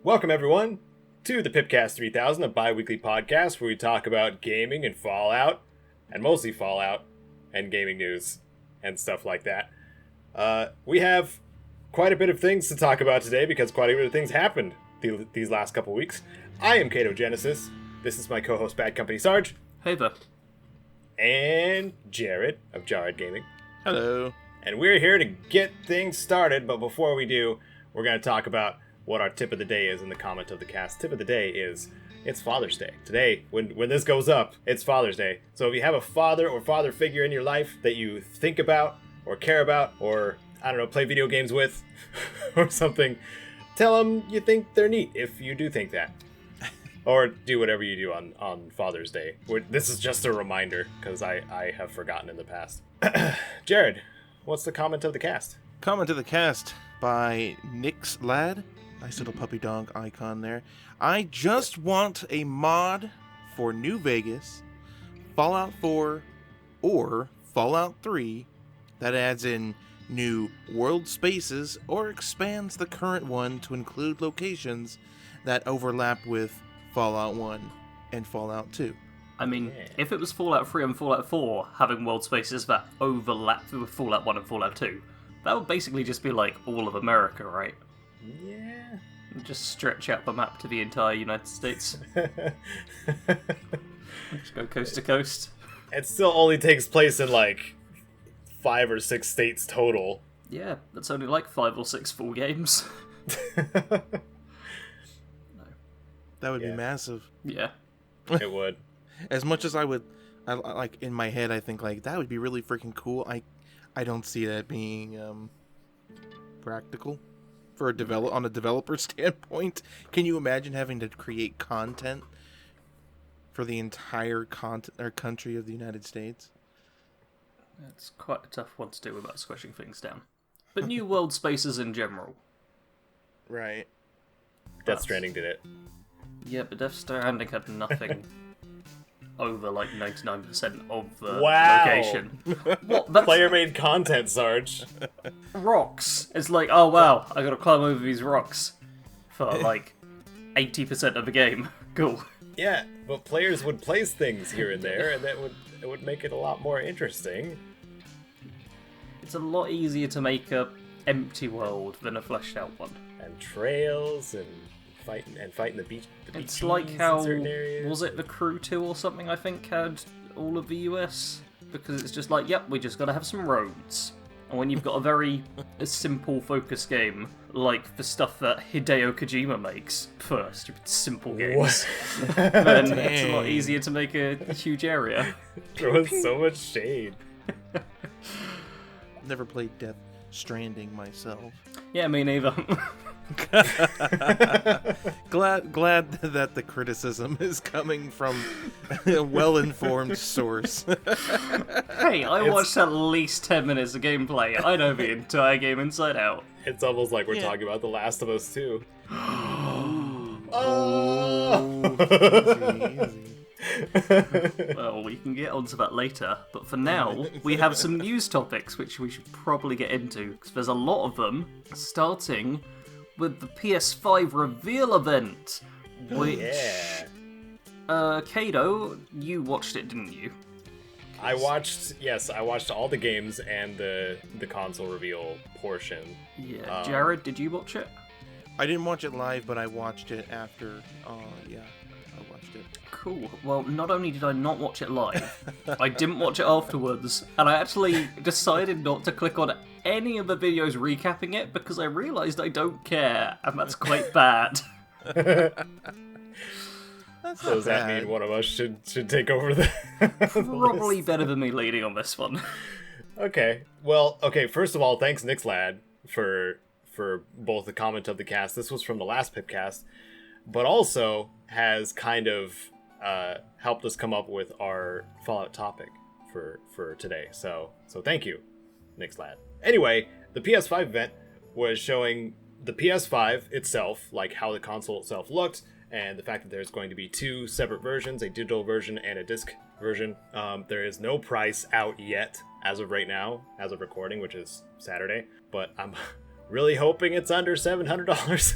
Welcome, everyone, to the PIPCAST 3000, a bi-weekly podcast where we talk about gaming and Fallout, and mostly Fallout, and gaming news, and stuff like that. We have quite a bit of things to talk about today because quite a bit of things happened these last couple weeks. I am Caedo Genesis. This is my co-host BADCompanySarge. Hey there. And Jared of Jared Gaming. Hello. And we're here to get things started, but before we do, we're going to talk about what our tip of the day is in the comment of the cast. Tip of the day is, it's Father's Day. Today, when this goes up, it's Father's Day. So if you have a father or father figure in your life that you think about, or care about, or, I don't know, play video games with, or something, tell them you think they're neat if you do think that. Or do whatever you do on Father's Day. This is just a reminder, because I have forgotten in the past. Jared, what's the comment of the cast? Comment of the cast by Nick's Lad. Nice little puppy dog icon there. I just want a mod for New Vegas, Fallout 4, or Fallout 3 that adds in new world spaces or expands the current one to include locations that overlap with Fallout 1 and Fallout 2. I mean, if it was Fallout 3 and Fallout 4 having world spaces that overlap with Fallout 1 and Fallout 2, that would basically just be like all of America, right? Yeah. Just stretch out the map to the entire United States. Just go coast to coast. It still only takes place in like 5 or 6 states total. Yeah, that's only like 5 or 6 full games. That would be massive. Yeah. It would. As much as I like in my head, I think like that would be really freaking cool. I don't see that being practical for on a developer standpoint. Can you imagine having to create content for the entire country of the United States? It's quite a tough one to do without squishing things down. But new world spaces in general. Right. Death Stranding did it. Yeah, but Death Stranding had nothing over like 99% of the Wow. location. What? That's Player-made content, Sarge. rocks. It's like, oh wow, I gotta climb over these rocks for like 80% of the game. Cool. Yeah, but players would place things here and there, and it would make it a lot more interesting. It's a lot easier to make a empty world than a fleshed out one. And trails and fighting the beach. It's like how, in certain areas. was it The Crew 2 or something, I think, had all of the US? Because it's just like, yep, we just gotta have some roads. And when you've got a very simple focus game, like the stuff that Hideo Kojima makes for stupid simple games, then it's a lot easier to make a huge area. Throwing so much shade. Never played Death Stranding myself. Yeah, me neither. Glad that the criticism is coming from a well-informed source. Hey, I watched at least 10 minutes of gameplay. I know the entire game inside out. It's almost like we're talking about The Last of Us 2. Easy. Well, we can get onto that later, but for now, we have some news topics which we should probably get into, because there's a lot of them, starting with the PS5 reveal event, which, Caedo, you watched it, didn't you? I watched all the games and the console reveal portion. Yeah, Jared, did you watch it? I didn't watch it live, but I watched it after. I watched it. Cool. Well, not only did I not watch it live, I didn't watch it afterwards, and I actually decided not to click on any of the videos recapping it because I realised I don't care, and that's quite bad. So does that mean one of us should take over the Probably list? better than me leading on this one. Okay. Well, okay, first of all, thanks Nick's Lad for both the comment of the cast. This was from the last PIPCast, but also has kind of helped us come up with our Fallout topic for today. So thank you, Nick's Lad. Anyway, the PS5 event was showing the PS5 itself, like how the console itself looked, and the fact that there's going to be 2 separate versions, a digital version and a disc version. There is no price out yet as of right now, as of recording, which is Saturday, but I'm really hoping it's under $700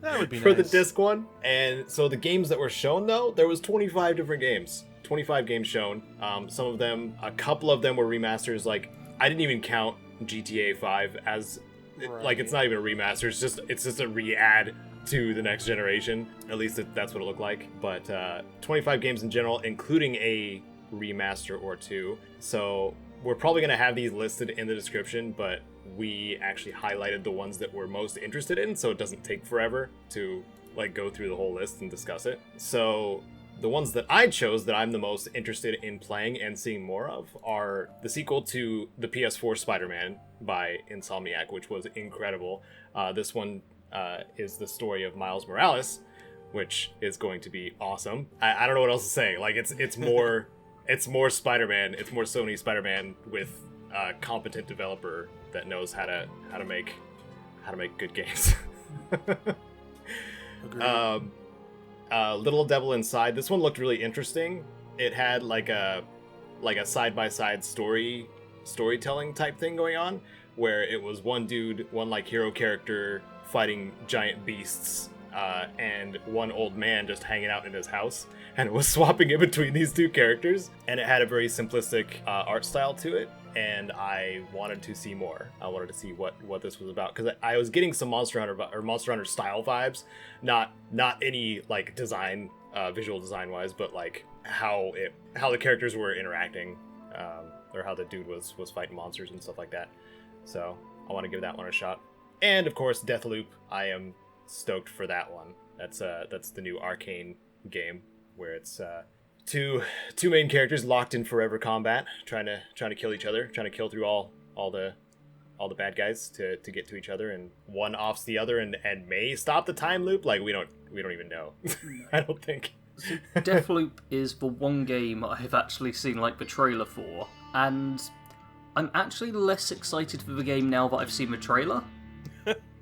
That would be for the nice. disc one. And so the games that were shown, though, there was 25 different games. 25 games shown. Some of them, a couple of them were remasters. Like, I didn't even count GTA 5 as, like, it's not even a remaster. It's just a re-add to the next generation. At least that's what it looked like. But 25 games in general, including a remaster or two. So we're probably going to have these listed in the description, but we actually highlighted the ones that we're most interested in, so it doesn't take forever to like go through the whole list and discuss it. So the ones that I chose that I'm the most interested in playing and seeing more of are the sequel to the PS4 Spider-Man by Insomniac, which was incredible. This one is the story of Miles Morales, which is going to be awesome. I don't know what else to say. Like, it's more it's more Spider-Man. It's more Sony Spider-Man with a competent developer that knows how to make good games. Little Devil Inside. This one looked really interesting. It had like a side-by-side storytelling type thing going on, where it was one dude, one like hero character fighting giant beasts, and one old man just hanging out in his house, and it was swapping in between these two characters, and it had a very simplistic art style to it, and I wanted to see more. I wanted to see what this was about, because I was getting some Monster Hunter style vibes, not any like design, visual design wise, but like how the characters were interacting, or how the dude was fighting monsters and stuff like that. So I want to give that one a shot. And of course, Deathloop. I am stoked for that one. That's the new Arcane game where it's two main characters locked in forever combat, trying to kill each other, trying to kill through all the bad guys to get to each other, and one offs the other and may stop the time loop. Like, we don't even know. I don't think. So Deathloop is the one game I've actually seen like the trailer for, and I'm actually less excited for the game now that I've seen the trailer.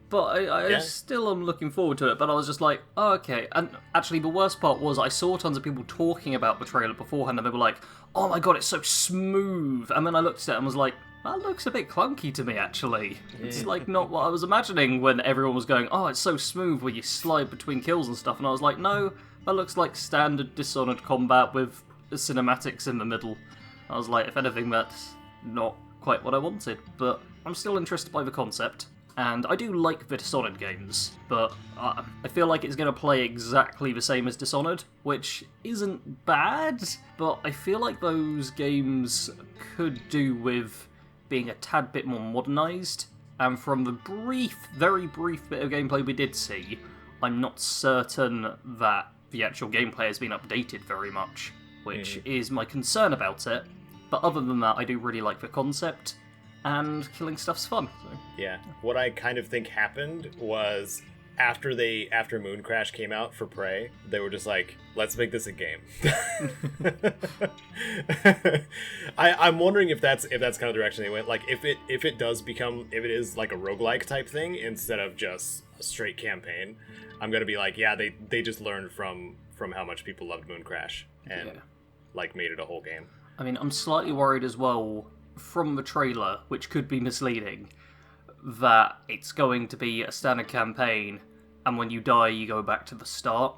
But I still am looking forward to it, but I was just like, oh, okay. And actually, the worst part was I saw tons of people talking about the trailer beforehand, and they were like, oh my god, it's so smooth. And then I looked at it and was like, that looks a bit clunky to me, actually. It's like not what I was imagining when everyone was going, oh, it's so smooth where you slide between kills and stuff. And I was like, no, that looks like standard Dishonored combat with cinematics in the middle. I was like, if anything, that's not quite what I wanted. But I'm still interested by the concept. And I do like the Dishonored games, but I feel like it's going to play exactly the same as Dishonored, which isn't bad, but I feel like those games could do with being a tad bit more modernised. And from the very brief bit of gameplay we did see, I'm not certain that the actual gameplay has been updated very much, which is my concern about it. But other than that, I do really like the concept. And killing stuff's fun. So. Yeah. What I kind of think happened was after Moon Crash came out for Prey, they were just like, let's make this a game. I'm wondering if that's kind of the direction they went. Like, if it is like a roguelike type thing instead of just a straight campaign, I'm gonna be like, yeah, they just learned from how much people loved Moon Crash and like made it a whole game. I mean, I'm slightly worried as well from the trailer, which could be misleading, that it's going to be a standard campaign, and when you die, you go back to the start,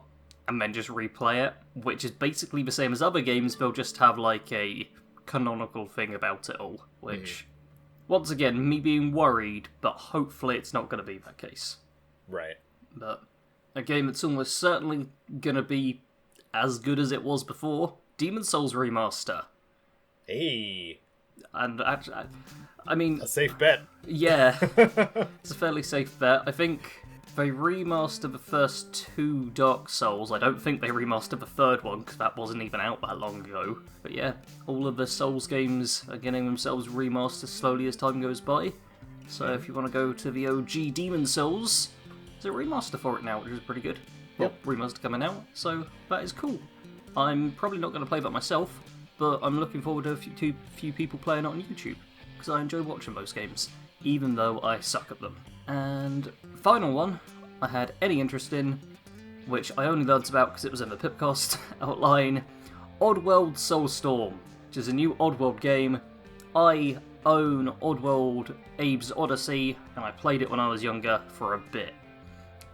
and then just replay it, which is basically the same as other games. They'll just have, like, a canonical thing about it all, which, once again, me being worried, but hopefully it's not going to be that case. Right. But a game that's almost certainly going to be as good as it was before, Demon's Souls Remaster. Hey. And actually, I mean... a safe bet. Yeah, it's a fairly safe bet. I think they remastered the first two Dark Souls. I don't think they remastered the third one, because that wasn't even out that long ago. But yeah, all of the Souls games are getting themselves remastered slowly as time goes by. So if you want to go to the OG Demon's Souls, there's a remaster for it now, which is pretty good. Well, remaster coming out, so that is cool. I'm probably not going to play that myself, but I'm looking forward to a few people playing it on YouTube, because I enjoy watching those games, even though I suck at them. And final one I had any interest in, which I only learnt about because it was in the PIPCAST outline, Oddworld Soulstorm, which is a new Oddworld game. I own Oddworld Abe's Odyssey, and I played it when I was younger for a bit.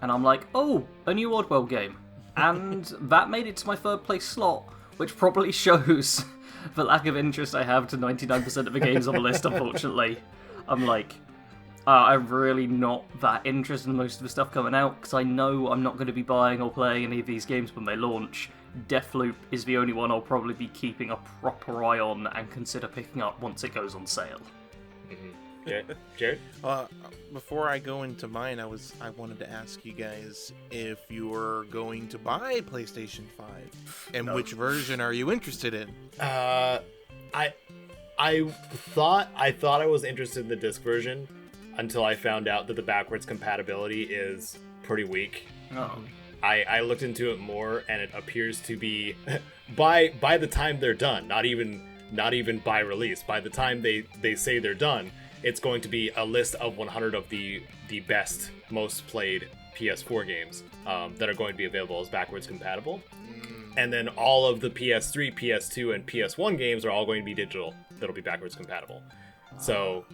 and I'm like, oh, a new Oddworld game. And that made it to my third place slot, which probably shows the lack of interest I have to 99% of the games on the list, unfortunately. I'm like, I'm really not that interested in most of the stuff coming out, because I know I'm not going to be buying or playing any of these games when they launch. Deathloop is the only one I'll probably be keeping a proper eye on and consider picking up once it goes on sale. Mm-hmm. Yeah, Jared? Before I go into mine, I wanted to ask you guys if you were going to buy PlayStation 5, and which version are you interested in? I thought I was interested in the disc version until I found out that the backwards compatibility is pretty weak. Oh. I looked into it more, and it appears to be by the time they're done, not even by release. By the time they say they're done, it's going to be a list of 100 of the best, most played PS4 games that are going to be available as backwards compatible. And then all of the PS3, PS2, and PS1 games are all going to be digital. That'll be backwards compatible. So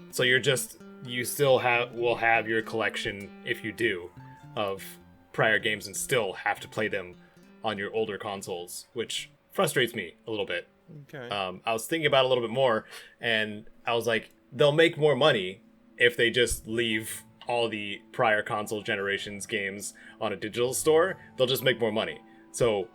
you still will have your collection, if you do, of prior games and still have to play them on your older consoles, which frustrates me a little bit. Okay. I was thinking about it a little bit more, and I was like, they'll make more money if they just leave all the prior console generations games on a digital store. They'll just make more money. So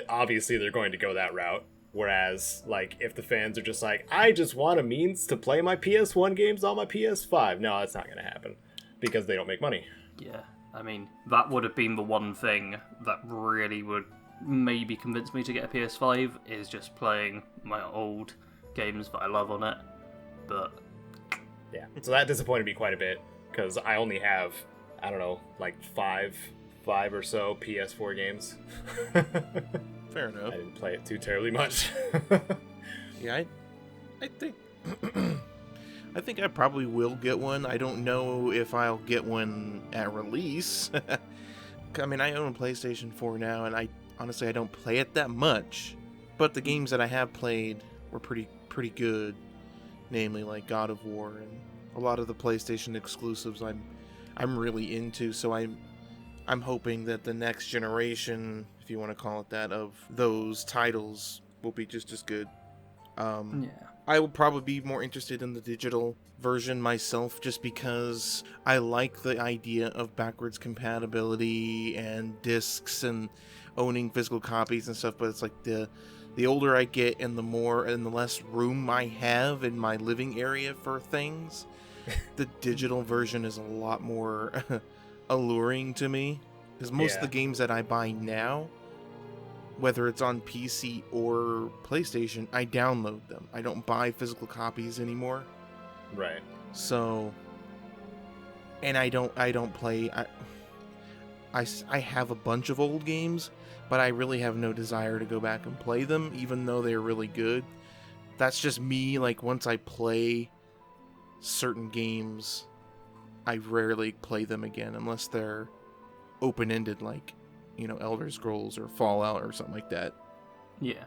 obviously they're going to go that route. Whereas, like, if the fans are just like, I just want a means to play my PS1 games on my PS5, no, that's not going to happen because they don't make money. Yeah, I mean, that would have been the one thing that really would maybe convince me to get a PS5, is just playing my old games that I love on it. But yeah, so that disappointed me quite a bit because I only have, I don't know, like five or so PS4 games. Fair enough. I didn't play it too terribly much. Yeah, I think I think I probably will get one. I don't know if I'll get one at release. I mean, I own a PlayStation 4 now, and I honestly don't play it that much. But the games that I have played were pretty good, namely like God of War and a lot of the PlayStation exclusives I'm really into. So I'm hoping that the next generation, if you want to call it that, of those titles will be just as good. yeah. I will probably be more interested in the digital version myself, just because I like the idea of backwards compatibility and discs and owning physical copies and stuff. But it's like the older I get and the less room I have in my living area for things, the digital version is a lot more alluring to me. Because most of the games that I buy now, whether it's on PC or PlayStation, I download them. I don't buy physical copies anymore. Right. So, and I don't play. I have a bunch of old games, but I really have no desire to go back and play them, even though they're really good. That's just me. Like, once I play certain games, I rarely play them again unless they're open-ended, like, you know, Elder Scrolls or Fallout or something like that. Yeah.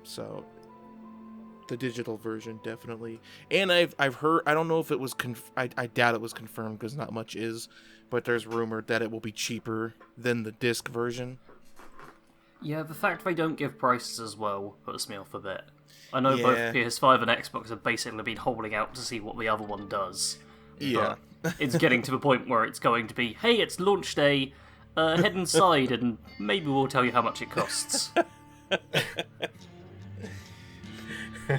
So the digital version definitely. And I've heard, I don't know if it was I doubt it was confirmed because not much is, but there's rumored that it will be cheaper than the disc version. Yeah, the fact they don't give prices as well puts me off a bit. I know Yeah. both PS5 and Xbox have basically been holding out to see what the other one does. Yeah. But it's getting to the point where it's going to be, hey, it's launch day, head inside and maybe we'll tell you how much it costs.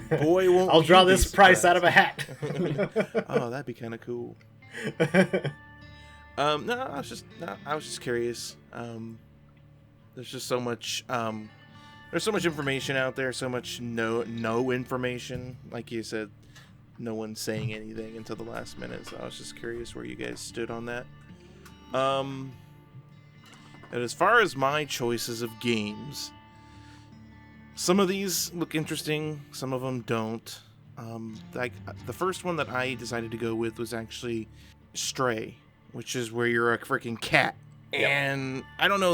Boy, won't I'll draw you be this price surprised. out of a hat. Oh, that'd be kind of cool. No, I was just curious. There's just so much. There's so much information out there. So much no information. Like you said, no one's saying anything until the last minute. So I was just curious where you guys stood on that. And as far as my choices of games, some of these look interesting. Some of them don't. Like the first one that I decided to go with was actually Stray, which is where you're a freaking cat. Yep. And I don't know,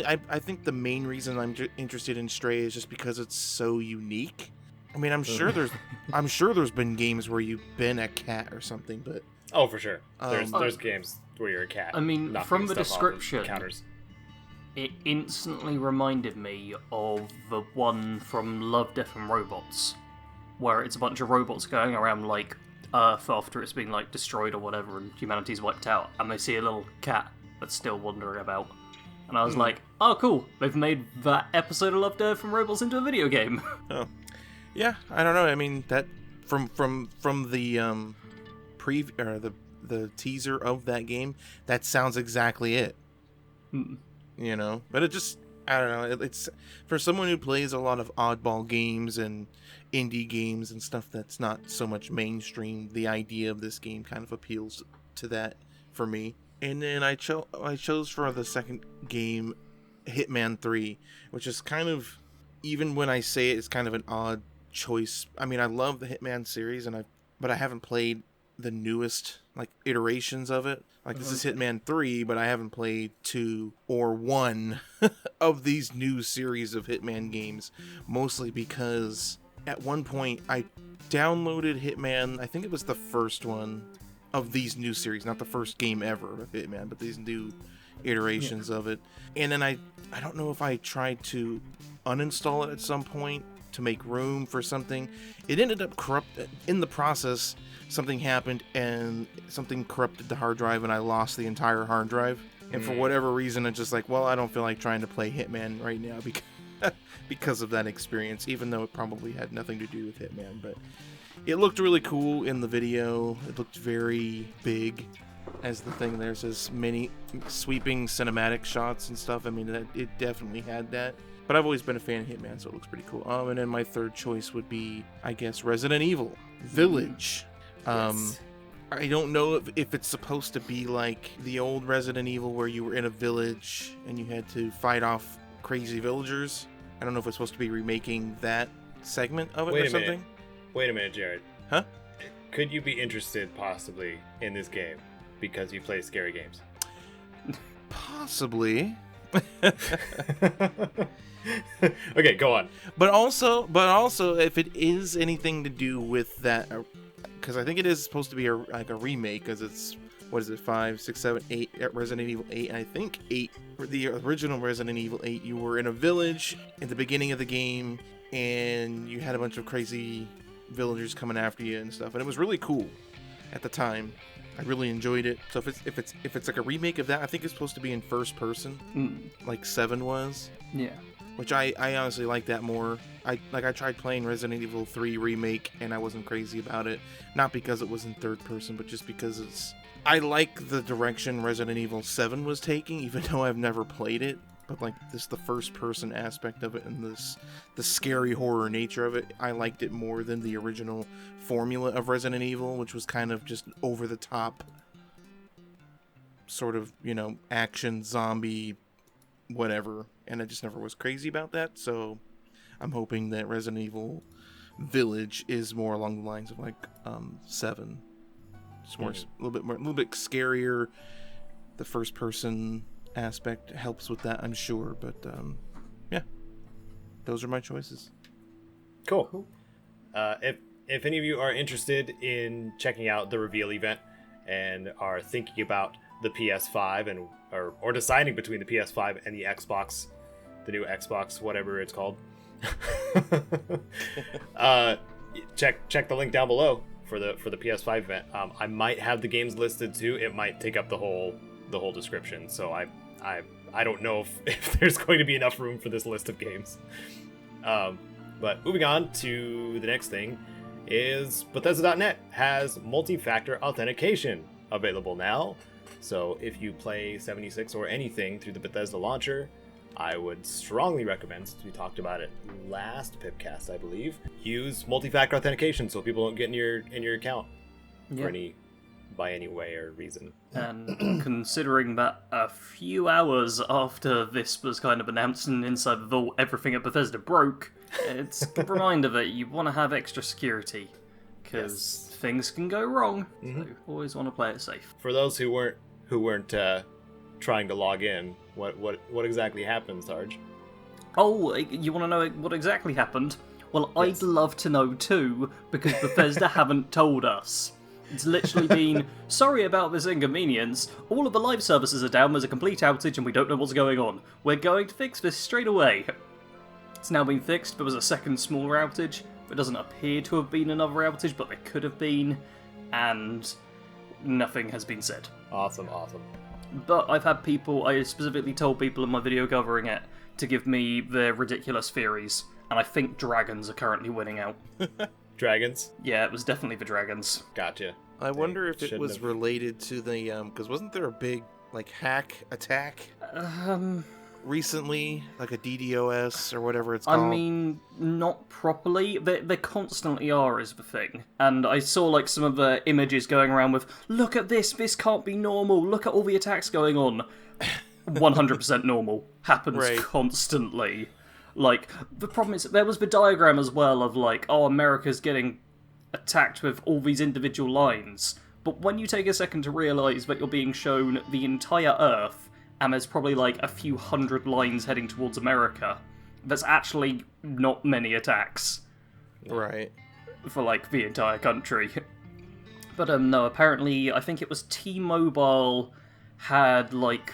I think the main reason I'm interested in Stray is just because it's so unique. I mean, I'm sure there's been games where you've been a cat or something, but Oh, for sure. There's Um, games where you're a cat. I mean, knocking from the stuff off of description, counters. it instantly reminded me of the one from Love, Death and Robots, where it's a bunch of robots going around, like, Earth after it's been, like, destroyed or whatever, and humanity's wiped out, and they see a little cat that's still wandering about. And I was like, oh, cool, they've made that episode of Love, Death and Robots into a video game. Oh, yeah. I don't know. I mean, that from the the teaser of that game, that sounds exactly it. You know, but it just, I don't know. It's for someone who plays a lot of oddball games and indie games and stuff that's not so much mainstream. The idea of this game kind of appeals to that for me. And then I chose for the second game, Hitman 3, which is kind of, even when I say it, it's kind of an odd choice. I mean, I love the Hitman series, but I haven't played the newest like iterations of it. Like, this is Hitman 3, but I haven't played 2 or 1 of these new series of Hitman games, mostly because at one point I downloaded Hitman, I think it was the first one of these new series, not the first game ever of Hitman, but these new iterations of it. And then I don't know if I tried to uninstall it at some point to make room for something. It ended up corrupted. In the process, something happened and something corrupted the hard drive, and I lost the entire hard drive. And for whatever reason, it's just like, well, I don't feel like trying to play Hitman right now because of that experience, even though it probably had nothing to do with Hitman. But it looked really cool in the video. It looked very big as the thing. There's this many sweeping cinematic shots and stuff. I mean, it definitely had that. But I've always been a fan of Hitman, so it looks pretty cool. And then my third choice would be, I guess, Resident Evil Village. Yes. I don't know if it's supposed to be like the old Resident Evil where you were in a village and you had to fight off crazy villagers. I don't know if it's supposed to be remaking that segment of it or something. Wait a minute, Jared. Huh? Could you be interested possibly in this game because you play scary games? Possibly. Okay, go on. But also, if it is anything to do with that, because I think it is supposed to be like a remake, because it's, what is it, 5, 6, 7, 8, Resident Evil 8, and I think 8, the original Resident Evil 8, you were in a village at the beginning of the game, and you had a bunch of crazy villagers coming after you and stuff, and it was really cool at the time. I really enjoyed it. So if it's like a remake of that, I think it's supposed to be in first person, like 7 was. Yeah. Which I honestly like that more. I tried playing Resident Evil 3 remake and I wasn't crazy about it. Not because it was in third person, but just because I like the direction Resident Evil 7 was taking, even though I've never played it. But like the first person aspect of it and the scary horror nature of it, I liked it more than the original formula of Resident Evil, which was kind of just over the top sort of, action, zombie, whatever. And I just never was crazy about that. So I'm hoping that Resident Evil Village is more along the lines of like 7. It's more a little bit scarier. The first person aspect helps with that, I'm sure, but yeah, those are my choices. Cool. If any of you are interested in checking out the reveal event and are thinking about the PS5 and or deciding between the PS5 and the Xbox, the new Xbox, whatever it's called, check the link down below for the PS5 event. I might have the games listed too. It might take up the whole description, so I don't know if there's going to be enough room for this list of games. But moving on to the next thing is Bethesda.net has multi-factor authentication available now. So if you play 76 or anything through the Bethesda launcher, I would strongly recommend, since we talked about it last PIPCAST, I believe, use multi-factor authentication so people don't get in your account by any way or reason. And considering that a few hours after this was kind of announced and Inside the Vault, everything at Bethesda broke, it's a good reminder that you want to have extra security, because things can go wrong, so always want to play it safe. For those who weren't trying to log in, what exactly happened, Sarge? Oh, you want to know what exactly happened? Well, I'd love to know too, because Bethesda haven't told us. It's literally been, sorry about this inconvenience, all of the live services are down, there's a complete outage and we don't know what's going on. We're going to fix this straight away. It's now been fixed. There was a second smaller outage. There doesn't appear to have been another outage, but there could have been, and nothing has been said. Awesome. But I've had people, I specifically told people in my video covering it to give me their ridiculous theories, and I think dragons are currently winning out. Dragons? Yeah, it was definitely the dragons. Gotcha. I wonder if it shouldn't was have. related to the because wasn't there a big like hack attack recently, like a DDoS or whatever it's called? I mean, not properly. They constantly are, is the thing. And I saw like some of the images going around with, look at this can't be normal, look at all the attacks going on. 100% normal. Happens Right. constantly. Like, the problem is, there was the diagram as well of like, oh, America's getting attacked with all these individual lines. But when you take a second to realise that you're being shown the entire Earth, and there's probably like a few hundred lines heading towards America, there's actually not many attacks Right. for like the entire country. But no, apparently I think it was T-Mobile had like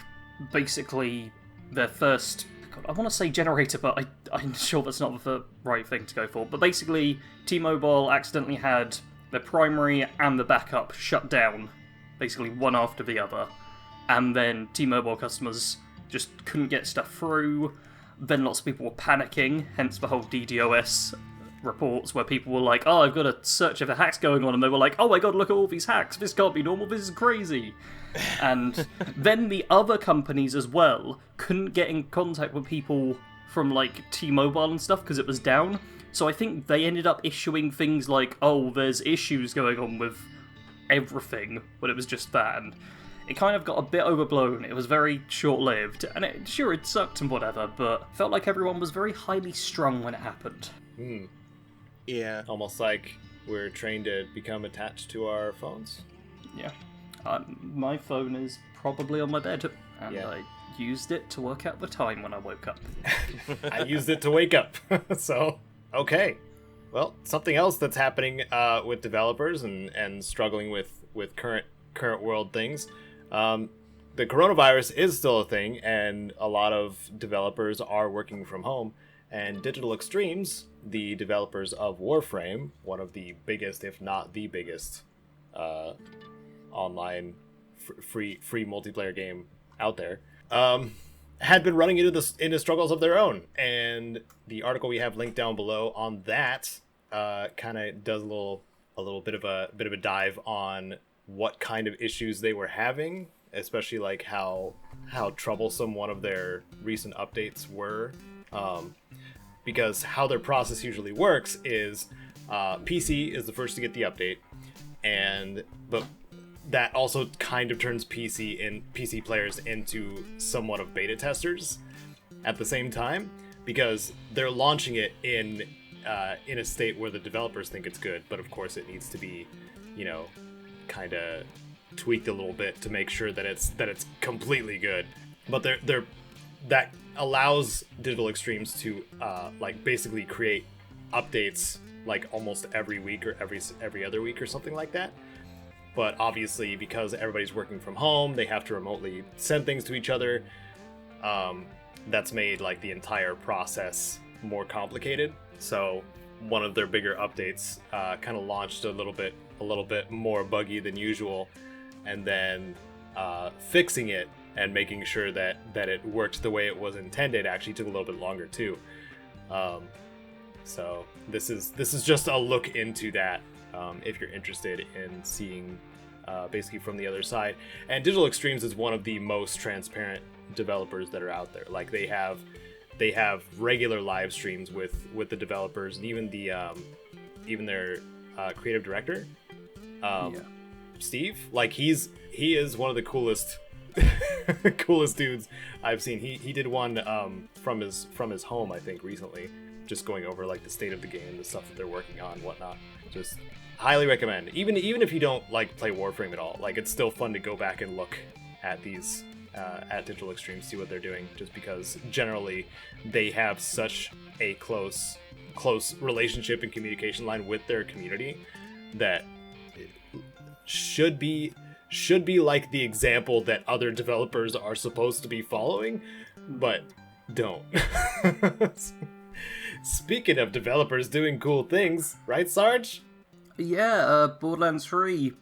basically their first, God, I want to say generator, but I'm sure that's not the right thing to go for. But basically T-Mobile accidentally had their primary and the backup shut down, basically one after the other. And then T-Mobile customers just couldn't get stuff through. Then lots of people were panicking, hence the whole DDoS reports where people were like, oh, I've got a search of the hacks going on, and they were like, oh my god, look at all these hacks, this can't be normal, this is crazy. And then the other companies as well couldn't get in contact with people from like T-Mobile and stuff because it was down. So I think they ended up issuing things like, oh, there's issues going on with everything, but it was just that. And it kind of got a bit overblown. It was very short-lived, and it sucked and whatever, but felt like everyone was very highly strung when it happened. Yeah. Almost like we're trained to become attached to our phones. Yeah. My phone is probably on my bed, and Yeah. I used it to work out the time when I woke up. I used it to wake up. So, okay. Well, something else that's happening with developers and struggling with current world things. The coronavirus is still a thing, and a lot of developers are working from home. And Digital Extremes, the developers of Warframe, one of the biggest, if not the biggest, online free multiplayer game out there, had been running into struggles of their own. And the article we have linked down below on that kind of does a little bit of a dive on what kind of issues they were having, especially like how troublesome one of their recent updates were. Because how their process usually works is PC is the first to get the update, but that also kind of turns PC players into somewhat of beta testers at the same time, because they're launching it in a state where the developers think it's good, but of course it needs to be, kind of tweaked a little bit to make sure that it's completely good. But that allows Digital Extremes to basically create updates like almost every week or every other week or something like that. But obviously, because everybody's working from home, they have to remotely send things to each other. That's made like the entire process more complicated. So one of their bigger updates kind of launched a little bit more buggy than usual, and then fixing it and making sure that it worked the way it was intended actually took a little bit longer too. So this is just a look into that if you're interested in seeing basically from the other side. And Digital Extremes is one of the most transparent developers that are out there. Like they have regular live streams with the developers, and even their creative director, Steve. Like he is one of the coolest dudes I've seen. He did one from his home, I think, recently, just going over like the state of the game, the stuff that they're working on, whatnot. Just highly recommend. Even if you don't like play Warframe at all, like it's still fun to go back and look at these at Digital Extremes, see what they're doing, just because generally they have such a close relationship and communication line with their community that should be like the example that other developers are supposed to be following, but don't. Speaking of developers doing cool things, right, Sarge? Yeah, Borderlands 3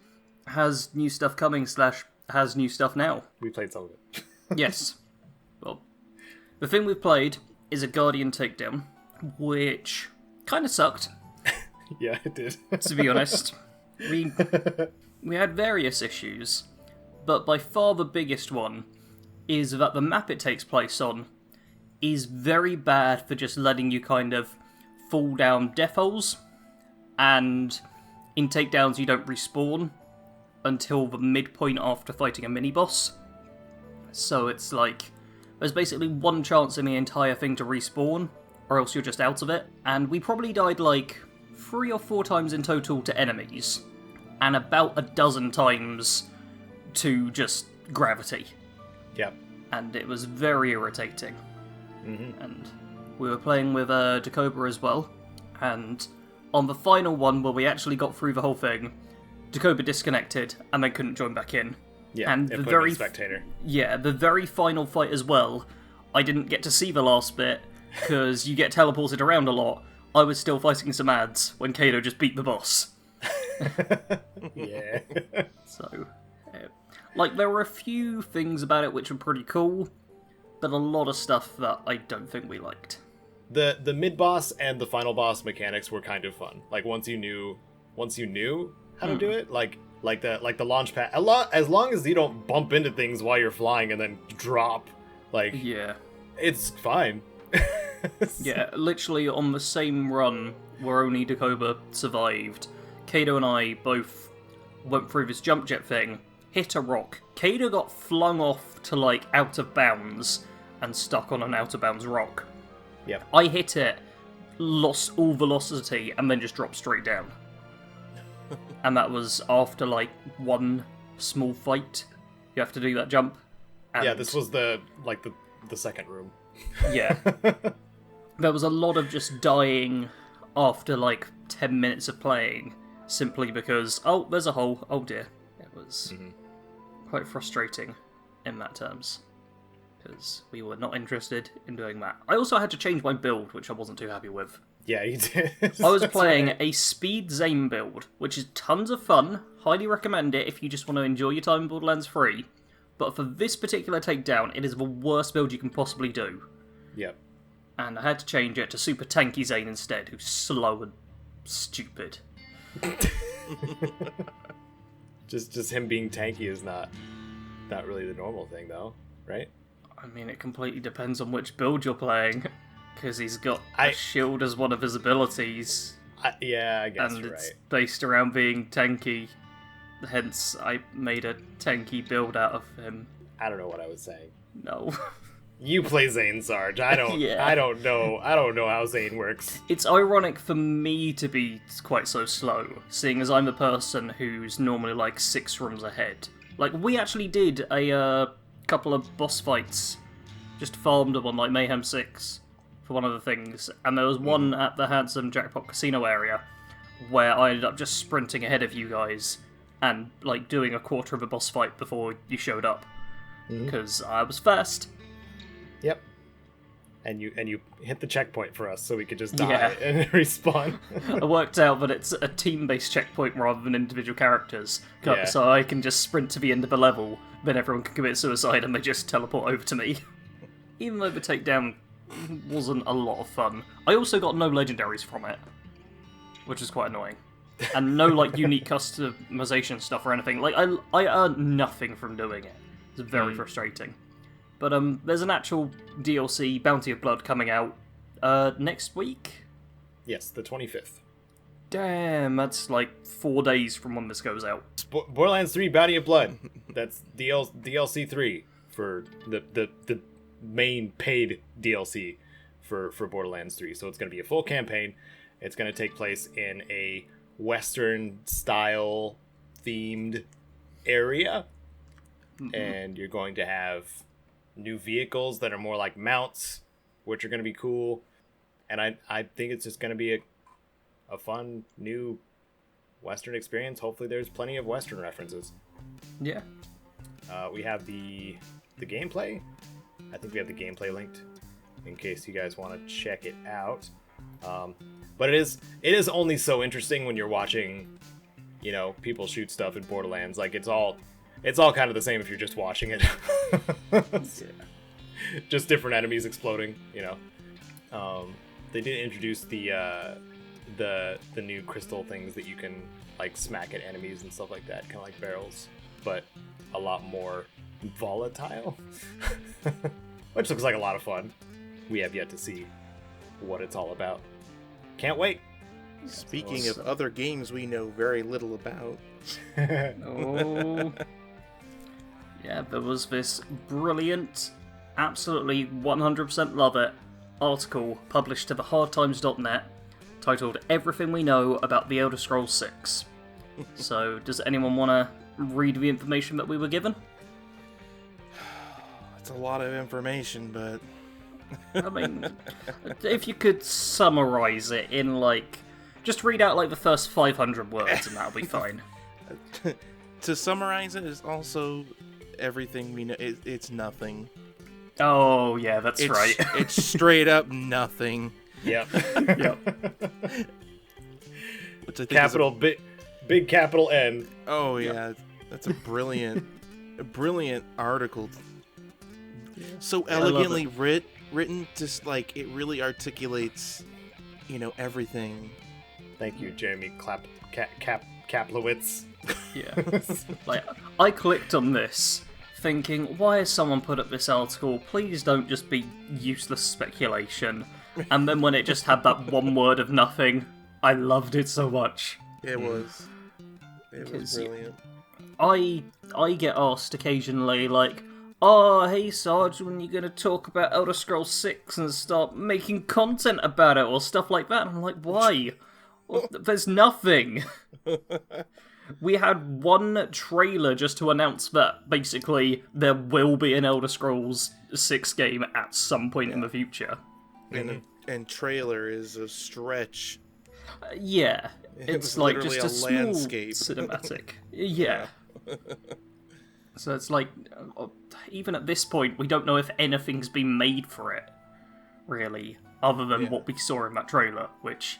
has new stuff coming / has new stuff now. We played some of it. Yes. Well, the thing we've played is a Guardian takedown, which kind of sucked, Yeah, it did. to be honest. We had various issues, but by far the biggest one is that the map it takes place on is very bad for just letting you kind of fall down death holes, and in takedowns you don't respawn until the midpoint after fighting a mini-boss. So it's like, there's basically one chance in the entire thing to respawn, or else you're just out of it. And we probably died like 3 or 4 times in total to enemies, and about a dozen times to just gravity. Yep. And it was very irritating. Mm-hmm. And we were playing with Dakoba as well, and on the final one where we actually got through the whole thing, Dakoba disconnected and then couldn't join back in. Yeah, and it the put very in spectator. Yeah, the very final fight as well, I didn't get to see the last bit because you get teleported around a lot. I was still fighting some ads when Caedo just beat the boss. Yeah. So, like, there were a few things about it which were pretty cool, but a lot of stuff that I don't think we liked. The mid boss and the final boss mechanics were kind of fun. Like once you knew how to do it, like the launch pad. As long as you don't bump into things while you're flying and then drop, like Yeah. it's fine. Yeah, literally on the same run where only Dakoba survived, Caedo and I both went through this jump jet thing, hit a rock. Caedo got flung off to like out of bounds and stuck on an out of bounds rock. Yep. I hit it, lost all velocity, and then just dropped straight down. And that was after like one small fight. You have to do that jump. And Yeah, this was the second room. yeah. There was a lot of just dying after like 10 minutes of playing, simply because, oh, there's a hole, oh dear. It was quite frustrating in that terms, because we were not interested in doing that. I also had to change my build, which I wasn't too happy with. Yeah, you did. I was playing a Speed Zane build, which is tons of fun. Highly recommend it if you just want to enjoy your time in Borderlands 3. But for this particular takedown, it is the worst build you can possibly do. Yep. And I had to change it to Super Tanky Zane instead, who's slow and stupid. Just him being tanky is not really the normal thing, though, right? I mean, it completely depends on which build you're playing, because he's got I a shield as one of his abilities, Yeah, I guess and you're it's right. based around being tanky. Hence, I made a tanky build out of him. I don't know what I was saying. No. You play Zane, Sarge. I don't. Yeah. I don't know. I don't know how Zane works. It's ironic for me to be quite so slow, seeing as I'm a person who's normally like 6 rooms ahead. Like, we actually did a couple of boss fights, just farmed them on like Mayhem 6 for one of the things, and there was one at the Handsome Jackpot Casino area where I ended up just sprinting ahead of you guys and like doing a quarter of a boss fight before you showed up, because I was fast. Yep. And you hit the checkpoint for us so we could just die Yeah. and respawn. I worked out that it's a team-based checkpoint rather than individual characters, Yeah. so I can just sprint to the end of the level, then everyone can commit suicide and they just teleport over to me. Even though the takedown wasn't a lot of fun, I also got no legendaries from it, which is quite annoying. And no like unique customization stuff or anything. Like, I earned nothing from doing it. It's very frustrating. But there's an actual DLC, Bounty of Blood, coming out next week. Yes, the 25th. Damn, that's like 4 days from when this goes out. Borderlands 3 Bounty of Blood. That's DLC 3 for the main paid DLC for Borderlands 3. So it's going to be a full campaign. It's going to take place in a Western style themed area. And you're going to have new vehicles that are more like mounts, which are going to be cool. And I think it's just going to be a fun new Western experience. Hopefully there's plenty of Western references. Yeah. We have the gameplay. I think we have the gameplay linked in case you guys want to check it out. But it is only so interesting when you're watching, you know, people shoot stuff in Borderlands. Like it's all kind of the same if you're just watching it. Just different enemies exploding, you know. They did introduce the new crystal things that you can like smack at enemies and stuff like that, kind of like barrels, but a lot more volatile, which looks like a lot of fun. We have yet to see what it's all about. Can't wait. Speaking of other games we know very little about. Oh. Yeah, there was this brilliant, absolutely 100% love it article published to thehardtimes.net titled Everything We Know About the Elder Scrolls 6. So, does anyone want to read the information that we were given? It's a lot of information, but... I mean, if you could summarize it in, like... Just read out, like, the first 500 words and that'll be fine. To summarize it is also everything we know. It's nothing. Oh, yeah, that's right. It's straight up nothing. Yep. Yep. Which I think Capital big capital N. Oh yeah, that's a brilliant article. So elegantly written, just like it really articulates, you know, everything. Thank you, Jeremy Kaplowitz. Yeah. Like, I clicked on this thinking, why has someone put up this article? Please don't just be useless speculation. And then when it just had that one word of nothing, I loved it so much. It was brilliant. I get asked occasionally, like, oh, hey Sarge, when are you going to talk about Elder Scrolls 6 and start making content about it or stuff like that? And I'm like, why? Well, there's nothing. We had one trailer just to announce that basically there will be an Elder Scrolls 6 game at some point in the future. And trailer is a stretch. Yeah, it's like just a small landscape. cinematic. Yeah. So it's like, even at this point, we don't know if anything's been made for it, really, other than what we saw in that trailer. Which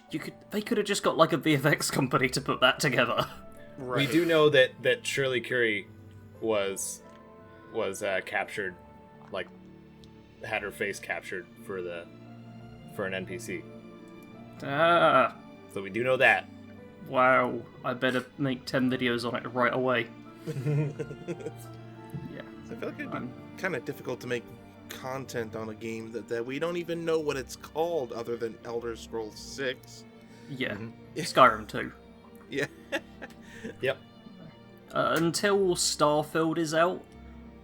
they could have just got like a VFX company to put that together. We Right. do know that Shirley Curie was captured, like had her face captured for an NPC. Ah, So we do know that. wow! I better make 10 videos on it right away. Yeah, I feel like it'd be kind of difficult to make content on a game that we don't even know what it's called other than Elder Scrolls 6. yeah. Skyrim 2. Yeah. Yep. Until Starfield is out,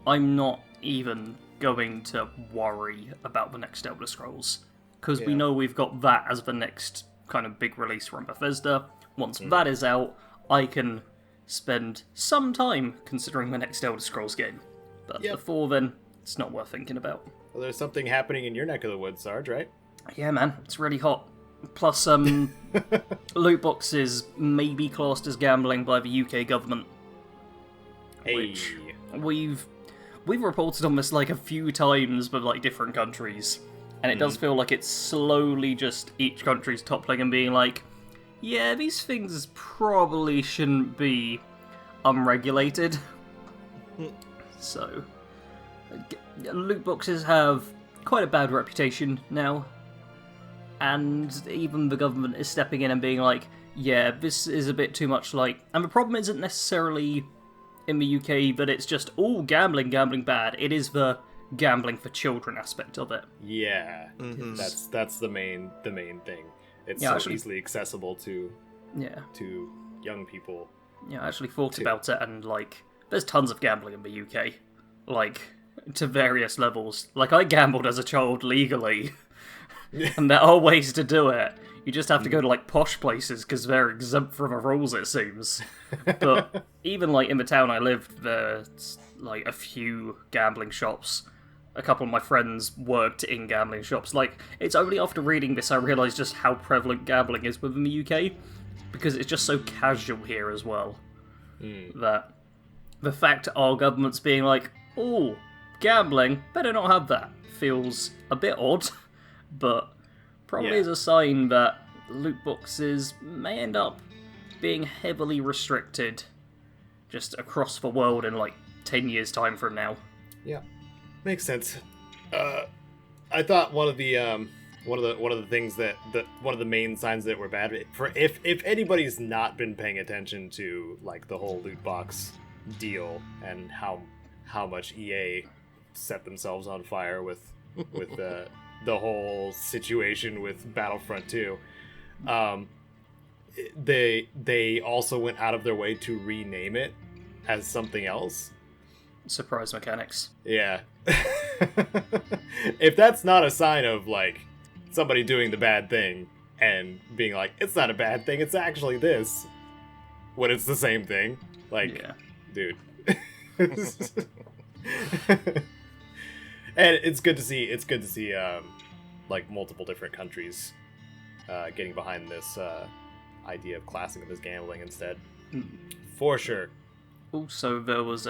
I'm not even going to worry about the next Elder Scrolls. Because we know we've got that as the next kind of big release from Bethesda. Once that is out, I can spend some time considering the next Elder Scrolls game. But before then, it's not worth thinking about. Well, there's something happening in your neck of the woods, Sarge, right? Yeah, man, it's really hot. Plus, loot boxes may be classed as gambling by the UK government. Hey. Which we've reported on this like a few times with like different countries. And it does feel like it's slowly just each country's toppling and being like, yeah, these things probably shouldn't be unregulated. So, loot boxes have quite a bad reputation now. And even the government is stepping in and being like, yeah, this is a bit too much like... And the problem isn't necessarily in the UK that it's just, oh, gambling bad. It is the gambling for children aspect of it. Yeah, that's the main thing. It's so actually, easily accessible to young people. Yeah, I actually thought about it, and like, there's tons of gambling in the UK, like to various levels. Like, I gambled as a child legally, and there are ways to do it. You just have to go to like posh places because they're exempt from the rules, it seems. But even like in the town I lived, there's like a few gambling shops. A couple of my friends worked in gambling shops. Like, it's only after reading this I realised just how prevalent gambling is within the UK. because it's just so casual here as well. That the fact our government's being like, oh, gambling, better not have that, feels a bit odd, but probably is a sign that loot boxes may end up being heavily restricted just across the world in like 10 years time from now. Yeah, makes sense. I thought one of the things that one of the main signs that were bad for if anybody's not been paying attention to like the whole loot box deal and how much EA set themselves on fire with the whole situation with Battlefront 2. They also went out of their way to rename it as something else. Surprise mechanics. Yeah. If that's not a sign of like somebody doing the bad thing and being like, it's not a bad thing, it's actually this, when it's the same thing, like, dude. And it's good to see like multiple different countries getting behind this idea of classing it as gambling instead. For sure. Also, there was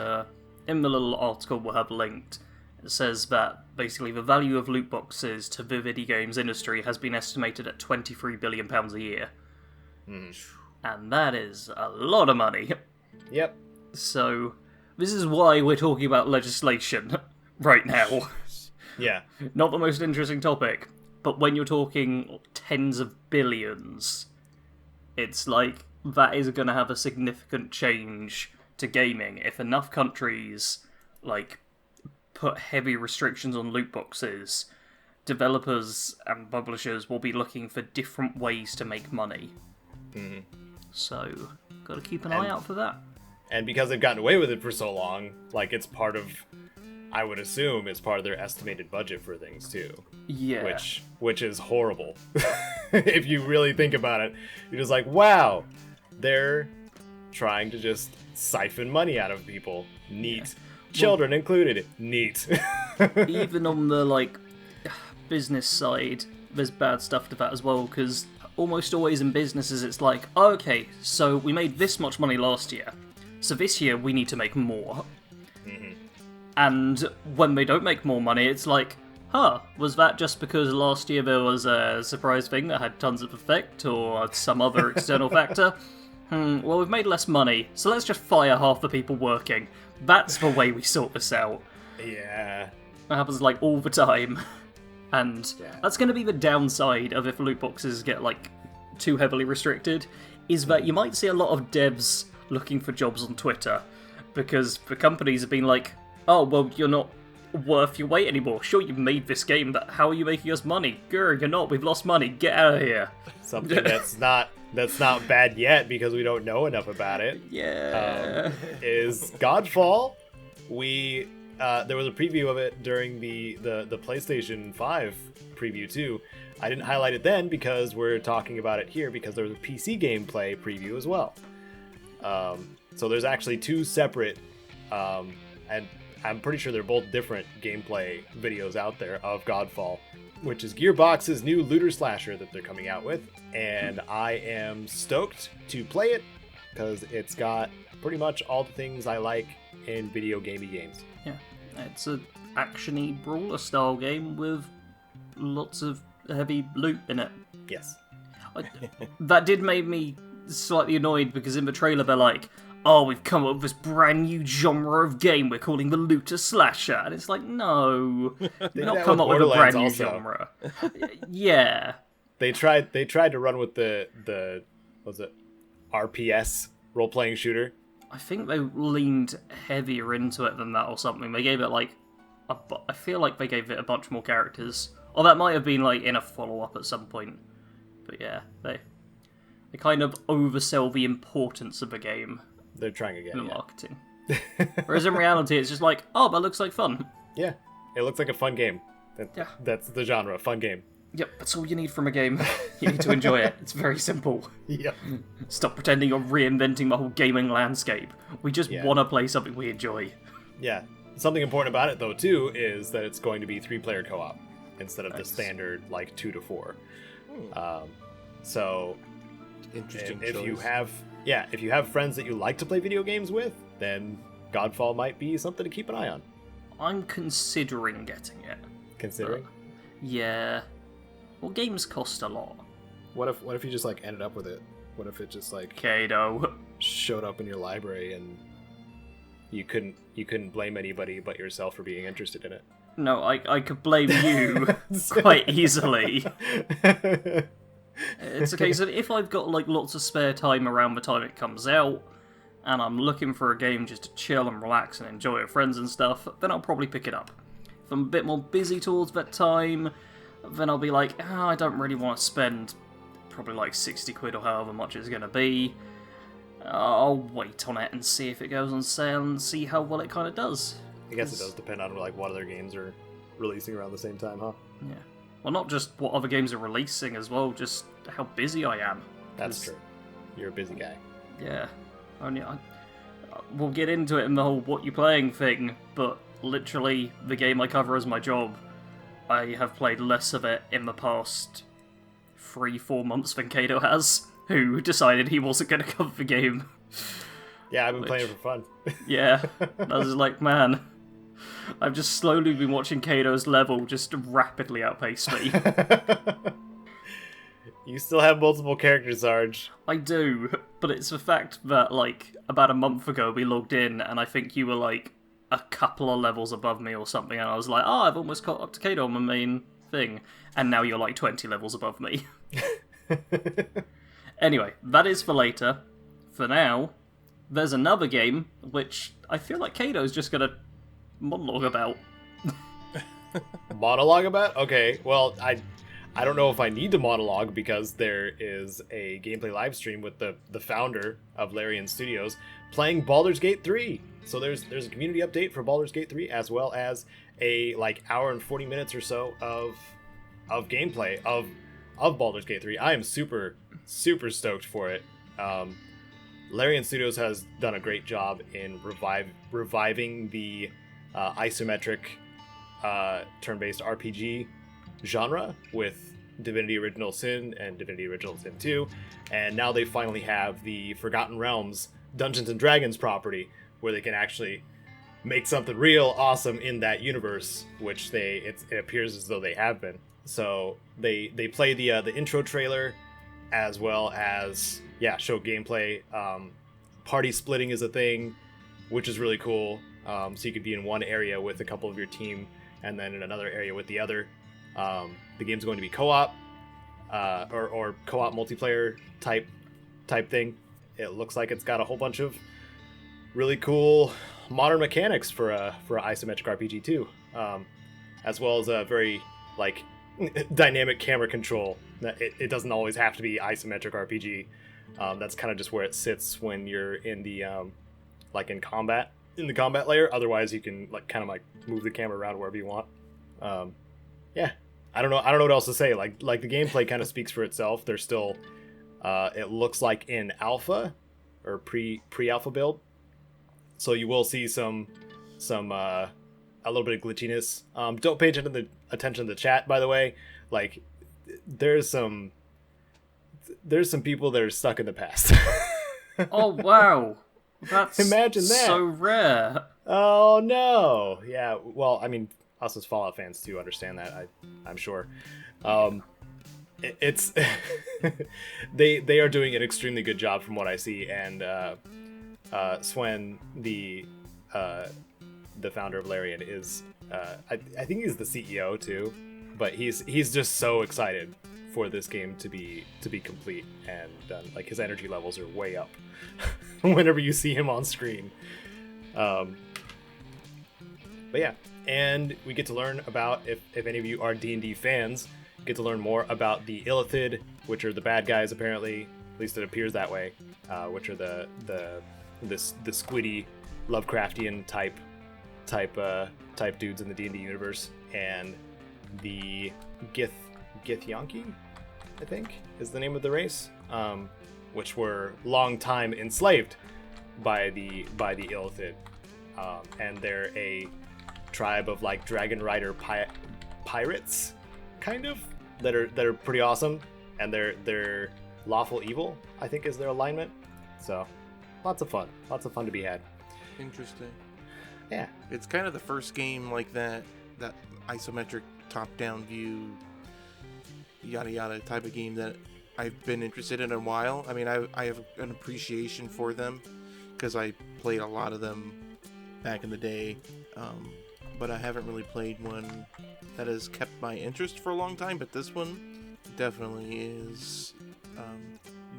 in the little article we'll have linked, it says that basically the value of loot boxes to the video games industry has been estimated at £23 billion a year. And that is a lot of money. Yep. So, this is why we're talking about legislation right now. Yeah. Not the most interesting topic, but when you're talking tens of billions, it's like, that is going to have a significant change to gaming. If enough countries, like, put heavy restrictions on loot boxes, developers and publishers will be looking for different ways to make money. So, gotta keep an eye out for that. And because they've gotten away with it for so long, like, it's part of, I would assume, it's part of their estimated budget for things, too. Yeah. Which is horrible. If you really think about it, you're just like, wow, they're trying to just siphon money out of people. Neat. Children included. Neat. Even on the, like, business side, there's bad stuff to that as well, because almost always in businesses it's like, oh, okay, so we made this much money last year, so this year we need to make more. And when they don't make more money, it's like, was that just because last year there was a surprise thing that had tons of effect, or some other external factor? Well, we've made less money, so let's just fire half the people working. That's the way we sort this out. Yeah. That happens, like, all the time. And that's going to be the downside of if loot boxes get, like, too heavily restricted, is that you might see a lot of devs looking for jobs on Twitter, because the companies have been like, oh, well, you're not worth your weight anymore. Sure, you've made this game, but how are you making us money? Grr, you're not. We've lost money. Get out of here. Something that's not bad yet because we don't know enough about it. Yeah. Is Godfall. There was a preview of it during the PlayStation 5 preview too. I didn't highlight it then because we're talking about it here because there was a PC gameplay preview as well. So there's actually two separate, and I'm pretty sure they're both different gameplay videos out there of Godfall, which is Gearbox's new looter slasher that they're coming out with. And I am stoked to play it because it's got pretty much all the things I like in video gamey games. Yeah, it's a actiony brawler style game with lots of heavy loot in it. Yes. That did make me slightly annoyed because in the trailer they're like, oh, we've come up with this brand new genre of game we're calling the looter slasher. And it's like, no, not come up with a brand new genre. Yeah. They tried to run with the was it RPS role-playing shooter. I think they leaned heavier into it than that or something. They gave it like I feel like they gave it a bunch more characters. Or that might have been like in a follow-up at some point. But yeah, they kind of oversell the importance of the game. They're trying again. In the marketing. Whereas in reality, it's just like, oh, that looks like fun. Yeah, it looks like a fun game. That's the genre, fun game. Yep, that's all you need from a game. You need to enjoy it. It's very simple. Yep. Stop pretending you're reinventing the whole gaming landscape. We just want to play something we enjoy. Yeah. Something important about it, though, too, is that it's going to be 3-player co-op instead of the standard, like, 2 to 4. So, Interesting And if you choice. have friends that you like to play video games with, then Godfall might be something to keep an eye on. I'm considering getting it. Considering. Yeah. Well, games cost a lot. What if you just like ended up with it? What if it just like Caedo. showed up in your library and you couldn't blame anybody but yourself for being interested in it? No, I could blame you quite easily. It's a case of if I've got like lots of spare time around the time it comes out, and I'm looking for a game just to chill and relax and enjoy with friends and stuff, then I'll probably pick it up. If I'm a bit more busy towards that time, then I'll be like, I don't really want to spend probably like 60 quid or however much it's going to be. I'll wait on it and see if it goes on sale and see how well it kind of does. I guess it does depend on like what other games are releasing around the same time, huh? Yeah. Well, not just what other games are releasing as well, just how busy I am. That's true. You're a busy guy. Yeah. We'll get into it in the whole what you playing thing, but literally the game I cover as my job, I have played less of it in the past 3-4 months than Caedo has, who decided he wasn't going to cover the game. Yeah, I've been playing it for fun. Yeah. I was like, man, I've just slowly been watching Caedo's level just rapidly outpace me. You still have multiple characters, Sarge. I do, but it's the fact that, like, about a month ago we logged in, and I think you were, like, a couple of levels above me or something, and I was like, I've almost caught up to Caedo on my main thing, and now you're, like, 20 levels above me. Anyway, that is for later. For now, there's another game, which I feel like Caedo's just gonna monologue about. Monologue about? Okay, well, I don't know if I need to monologue because there is a gameplay live stream with the founder of Larian Studios playing Baldur's Gate 3. So there's a community update for Baldur's Gate 3 as well as a like hour and 40 minutes or so of gameplay of Baldur's Gate 3. I am super stoked for it. Larian Studios has done a great job in reviving the isometric turn-based RPG genre with Divinity Original Sin and Divinity Original Sin 2, and now they finally have the Forgotten Realms Dungeons and Dragons property where they can actually make something real awesome in that universe, which it appears as though they have been. So they play the intro trailer as well as show gameplay. Party splitting is a thing, which is really cool. So you could be in one area with a couple of your team and then in another area with the other. The game's going to be co-op or co-op multiplayer type thing. It looks like it's got a whole bunch of really cool modern mechanics for a isometric RPG too, as well as a very like dynamic camera control. It doesn't always have to be isometric RPG. That's kind of just where it sits when you're in the like in the combat layer. Otherwise, you can like kind of like move the camera around wherever you want. Yeah, I don't know what else to say. Like the gameplay kind of speaks for itself. They're still, it looks like in alpha or pre-alpha build, so you will see some a little bit of glitchiness. Don't pay attention to the chat, by the way. Like there's some people that are stuck in the past. Oh wow, that's Imagine that. so rare. Oh no! Yeah, well, I mean, us as Fallout fans too understand that. I'm sure. It's they are doing an extremely good job from what I see, and Swen, the founder of Larian, is I think he's the CEO too, but he's just so excited for this game to be complete and done. Like his energy levels are way up whenever you see him on screen. But yeah, and we get to learn about, if any of you are D&D fans, get to learn more about the Illithid, which are the bad guys apparently, at least it appears that way, which are the squiddy Lovecraftian type dudes in the D&D universe, and the Githyanki, I think, is the name of the race, which were long time enslaved by the Illithid, and they're a tribe of like dragon rider pirates, kind of, that are pretty awesome, and they're Lawful Evil, I think is their alignment. So, lots of fun to be had. Interesting. Yeah. It's kind of the first game like that isometric top-down view, yada yada type of game that I've been interested in a while. I mean, I have an appreciation for them because I played a lot of them back in the day, but I haven't really played one that has kept my interest for a long time. But this one definitely is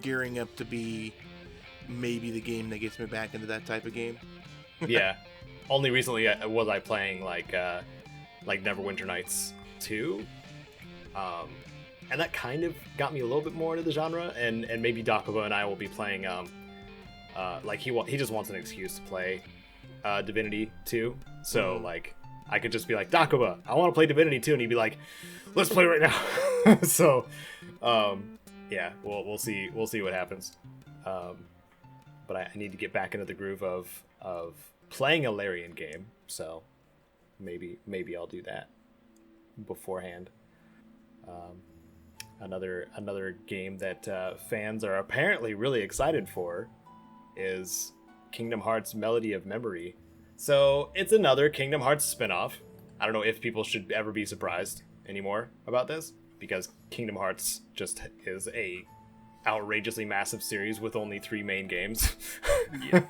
gearing up to be maybe the game that gets me back into that type of game. Yeah. Only recently was I playing like Neverwinter Nights 2, and that kind of got me a little bit more into the genre. And maybe Dakuba and I will be playing like he just wants an excuse to play Divinity 2. So like I could just be like, Dakuba, I want to play Divinity 2, and he'd be like, let's play right now. So yeah, we'll see what happens. But I need to get back into the groove of playing a Larian game, so maybe I'll do that beforehand. Another game that fans are apparently really excited for is Kingdom Hearts Melody of Memory. So it's another Kingdom Hearts spin-off. I don't know if people should ever be surprised anymore about this, because Kingdom Hearts just is a outrageously massive series with only 3 main games. Yeah.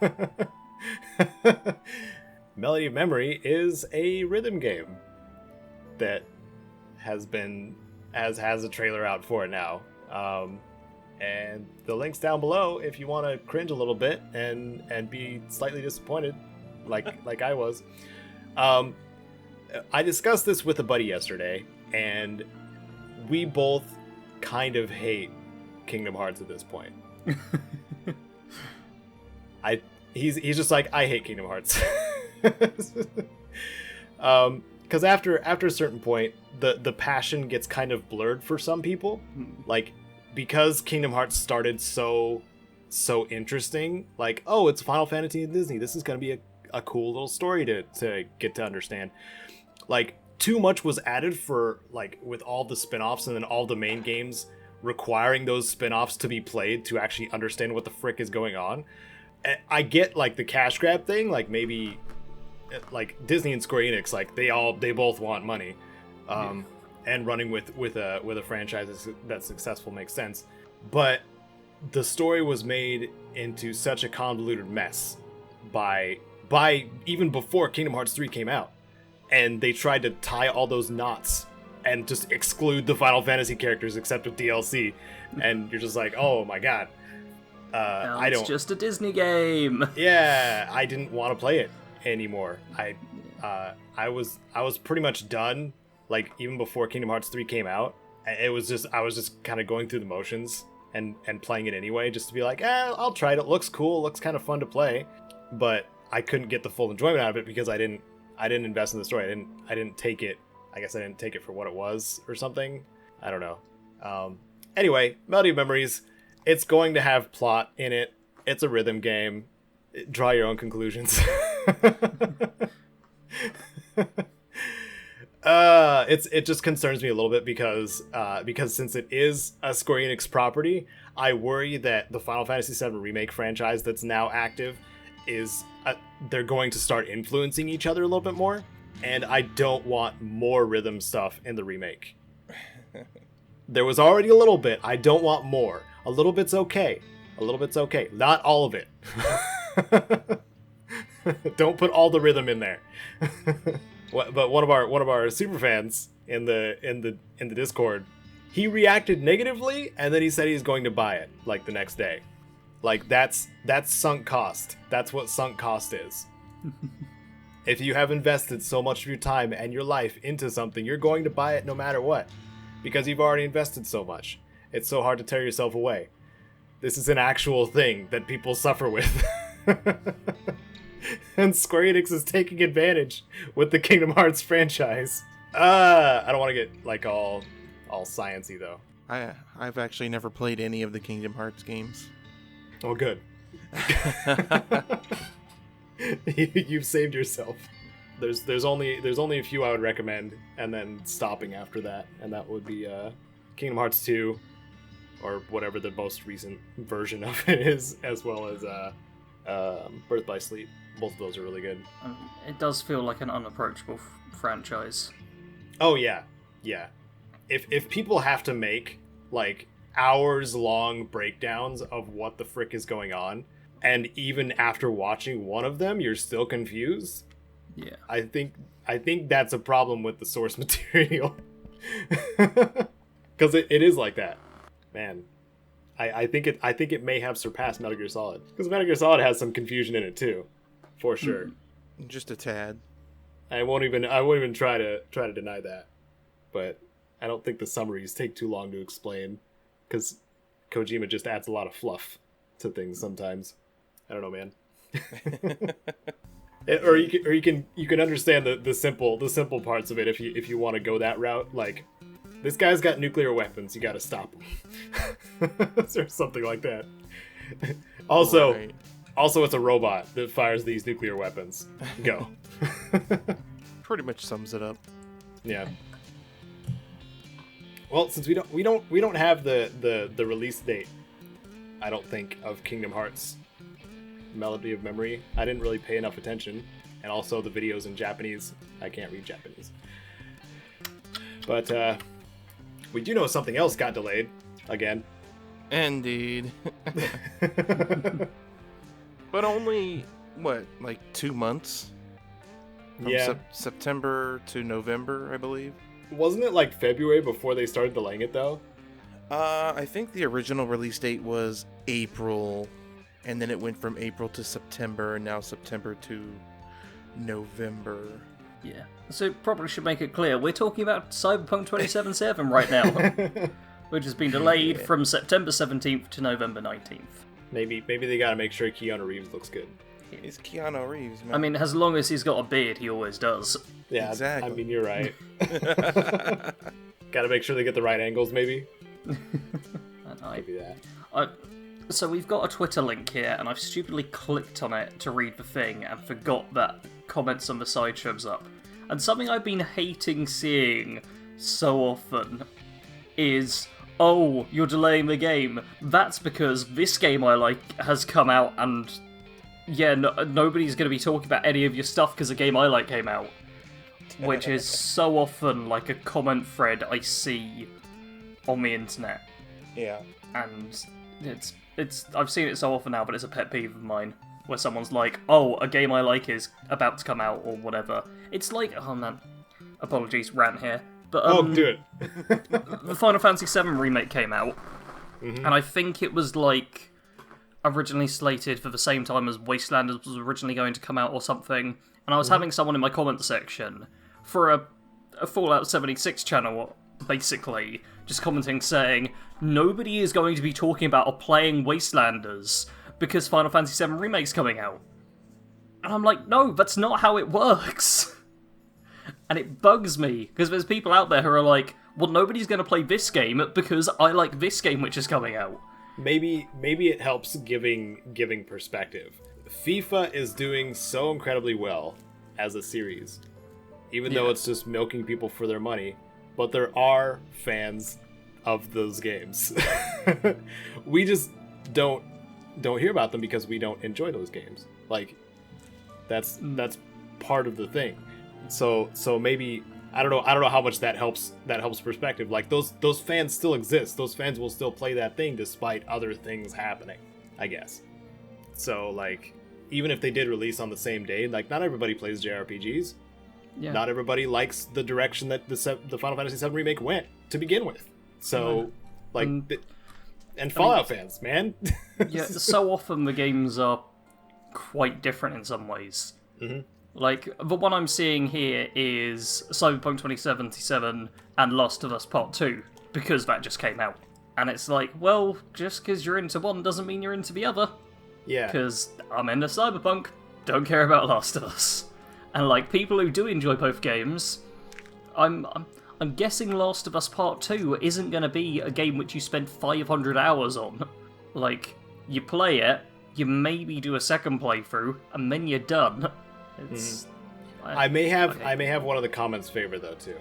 Melody of Memory is a rhythm game that has a trailer out for it now. And the link's down below if you want to cringe a little bit and be slightly disappointed, like I was. I discussed this with a buddy yesterday, and we both kind of hate Kingdom Hearts at this point. He's just like, I hate Kingdom Hearts. Because after a certain point, the passion gets kind of blurred for some people. Like, because Kingdom Hearts started so interesting, like, oh, it's Final Fantasy and Disney, this is going to be a cool little story to get to understand. Like, too much was added for, like, with all the spin-offs and then all the main games requiring those spin-offs to be played to actually understand what the frick is going on. I get, like, the cash grab thing, like, maybe like Disney and Square Enix, like they both want money, and running with a franchise that's successful makes sense. But the story was made into such a convoluted mess by even before Kingdom Hearts 3 came out, and they tried to tie all those knots and just exclude the Final Fantasy characters except with DLC, and you're just like, oh my god. It's just a Disney game. Yeah, I didn't want to play it anymore. I was pretty much done, like, even before Kingdom Hearts 3 came out. I was just kind of going through the motions and playing it anyway, just to be like, I'll try it. It looks cool, it looks kind of fun to play. But I couldn't get the full enjoyment out of it because I didn't invest in the story. I didn't take it. I guess I didn't take it for what it was or something. I don't know. Anyway, Melody of Memories. It's going to have plot in it. It's a rhythm game. Draw your own conclusions. It just concerns me a little bit because since it is a Square Enix property, I worry that the Final Fantasy VII Remake franchise that's now active is they're going to start influencing each other a little bit more, and I don't want more rhythm stuff in the remake. There was already a little bit. I don't want more. A little bit's okay. Not all of it. Don't put all the rhythm in there. But one of our super fans in the Discord, he reacted negatively, and then he said he's going to buy it like the next day. Like, that's sunk cost. That's what sunk cost is. If you have invested so much of your time and your life into something, you're going to buy it no matter what, because you've already invested so much. It's so hard to tear yourself away. This is an actual thing that people suffer with. And Square Enix is taking advantage with the Kingdom Hearts franchise. I don't want to get like all sciencey though. I've actually never played any of the Kingdom Hearts games. Oh, good. You've saved yourself. There's only a few I would recommend, and then stopping after that, and that would be Kingdom Hearts 2, or whatever the most recent version of it is, as well as Birth by Sleep. Both of those are really good. It does feel like an unapproachable franchise. Oh yeah. If people have to make like hours long breakdowns of what the frick is going on, and even after watching one of them you're still confused, yeah, I think that's a problem with the source material. Because it is like that, man. I think it may have surpassed Metal Gear Solid, because Metal Gear Solid has some confusion in it too, for sure. Just a tad. I won't even try to deny that, but I don't think the summaries take too long to explain, because Kojima just adds a lot of fluff to things sometimes. I don't know, man. Or you can understand the simple parts of it if you want to go that route. Like, this guy's got nuclear weapons, you got to stop him, or something like that. Also, Right. Also, it's a robot that fires these nuclear weapons. Go. Pretty much sums it up. Yeah. Well, since we don't have the release date, I don't think, of Kingdom Hearts Melody of Memory. I didn't really pay enough attention, and also the videos in Japanese. I can't read Japanese. But we do know something else got delayed again. Indeed. But only, what, like 2 months? From Yeah. September to November, I believe. Wasn't it like February before they started delaying it, though? I think the original release date was April, and then it went from April to September, and now September to November. Yeah. So probably should make it clear, we're talking about Cyberpunk 2077 right now, which has been delayed from September 17th to November 19th. Maybe they gotta make sure Keanu Reeves looks good. It's Keanu Reeves, man. I mean, as long as he's got a beard, he always does. Yeah, Exactly. I mean, you're right. Gotta make sure they get the right angles, maybe. Maybe that. So we've got a Twitter link here, and I've stupidly clicked on it to read the thing and forgot that comments on the side shows up. And something I've been hating seeing so often is, oh, you're delaying the game. That's because this game I like has come out, and yeah, nobody's going to be talking about any of your stuff because the game I like came out. Which is so often like a comment thread I see on the internet. Yeah. And it's I've seen it so often now, but it's a pet peeve of mine, where someone's like, oh, a game I like is about to come out, or whatever. It's like, oh man, apologies, rant here. But Do it. the Final Fantasy VII Remake came out, and I think it was like originally slated for the same time as Wastelanders was originally going to come out or something, and I was having someone in my comment section for a Fallout 76 channel, basically, just commenting saying, nobody is going to be talking about or playing Wastelanders because Final Fantasy VII Remake's coming out. And I'm like, no, that's not how it works. And it bugs me, because there's people out there who are like, well, nobody's going to play this game because I like this game which is coming out. Maybe it helps giving perspective. FIFA is doing so incredibly well as a series, even though it's just milking people for their money. But there are fans of those games. We just don't hear about them because we don't enjoy those games. Like, that's part of the thing. So maybe I don't know how much that helps perspective. Like, those fans still exist. Those fans will still play that thing despite other things happening, I guess. So, like, even if they did release on the same day, like, not everybody plays JRPGs. Yeah. Not everybody likes the direction that the Final Fantasy VII Remake went to begin with. So, and Fallout fans, man. Yeah, so often the games are quite different in some ways. Mm-hmm. Like, the one I'm seeing here is Cyberpunk 2077 and Last of Us Part 2, because that just came out. And it's like, well, just because you're into one doesn't mean you're into the other. Yeah. Because I'm into Cyberpunk, don't care about Last of Us. And, like, people who do enjoy both games, I'm guessing Last of Us Part 2 isn't going to be a game which you spend 500 hours on. Like, you play it, you maybe do a second playthrough, and then you're done. It's... I may have one of the comments favor though too,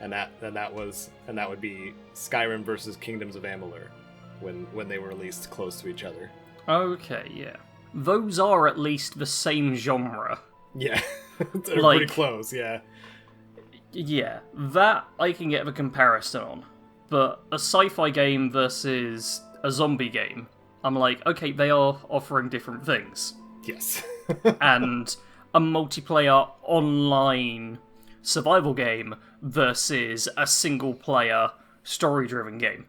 and that would be Skyrim versus Kingdoms of Amalur. when they were released close to each other. Okay, yeah. Those are at least the same genre. Yeah, they're pretty close. Yeah. Yeah, that I can get a comparison on. But a sci-fi game versus a zombie game, I'm like, okay, they are offering different things. Yes. And a multiplayer online survival game versus a single-player story-driven game.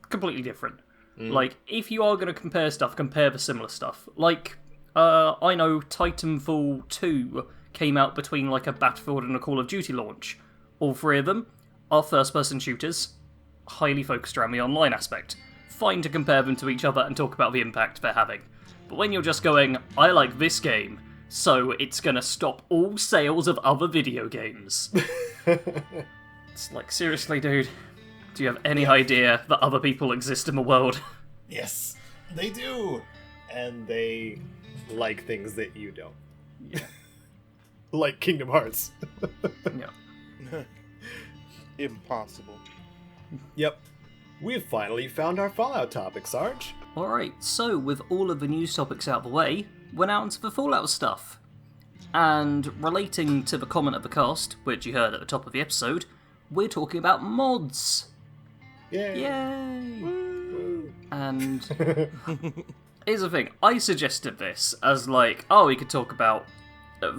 Completely different. Like, if you are going to compare stuff, compare the similar stuff. Like, I know Titanfall 2 came out between, like, a Battlefield and a Call of Duty launch. All three of them are first-person shooters, highly focused around the online aspect. Fine to compare them to each other and talk about the impact they're having. But when you're just going, I like this game, so it's gonna stop all sales of other video games. It's like, seriously, dude, do you have any idea that other people exist in the world? Yes, they do. And they like things that you don't. Yeah. Like Kingdom Hearts. Yeah. Impossible. Yep. We've finally found our Fallout topic, Sarge. Alright, so with all of the news topics out of the way, we're now into the Fallout stuff. And relating to the comment of the cast, which you heard at the top of the episode, we're talking about mods. Yay! Yay! Woo. And here's the thing, I suggested this as like, oh, we could talk about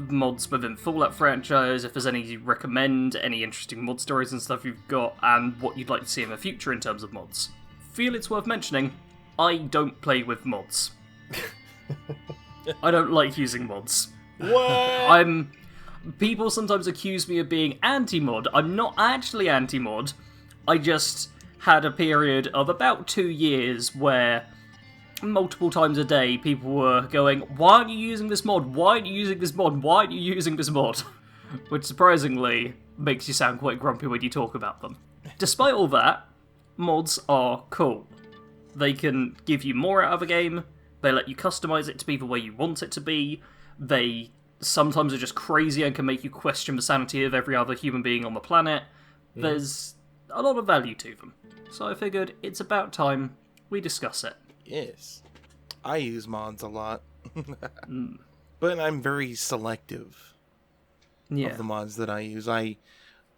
mods within Fallout franchise, if there's any you recommend, any interesting mod stories and stuff you've got, and what you'd like to see in the future in terms of mods. Feel it's worth mentioning, I don't play with mods. I don't like using mods. What? People sometimes accuse me of being anti-mod. I'm not actually anti-mod. I just had a period of about 2 years where multiple times a day people were going, why aren't you using this mod? Why aren't you using this mod? Why aren't you using this mod? Which surprisingly makes you sound quite grumpy when you talk about them. Despite all that, mods are cool. They can give you more out of a game, they let you customize it to be the way you want it to be, they sometimes are just crazy and can make you question the sanity of every other human being on the planet. There's a lot of value to them. So I figured it's about time we discuss it. Yes. I use mods a lot. But I'm very selective of the mods that I use. I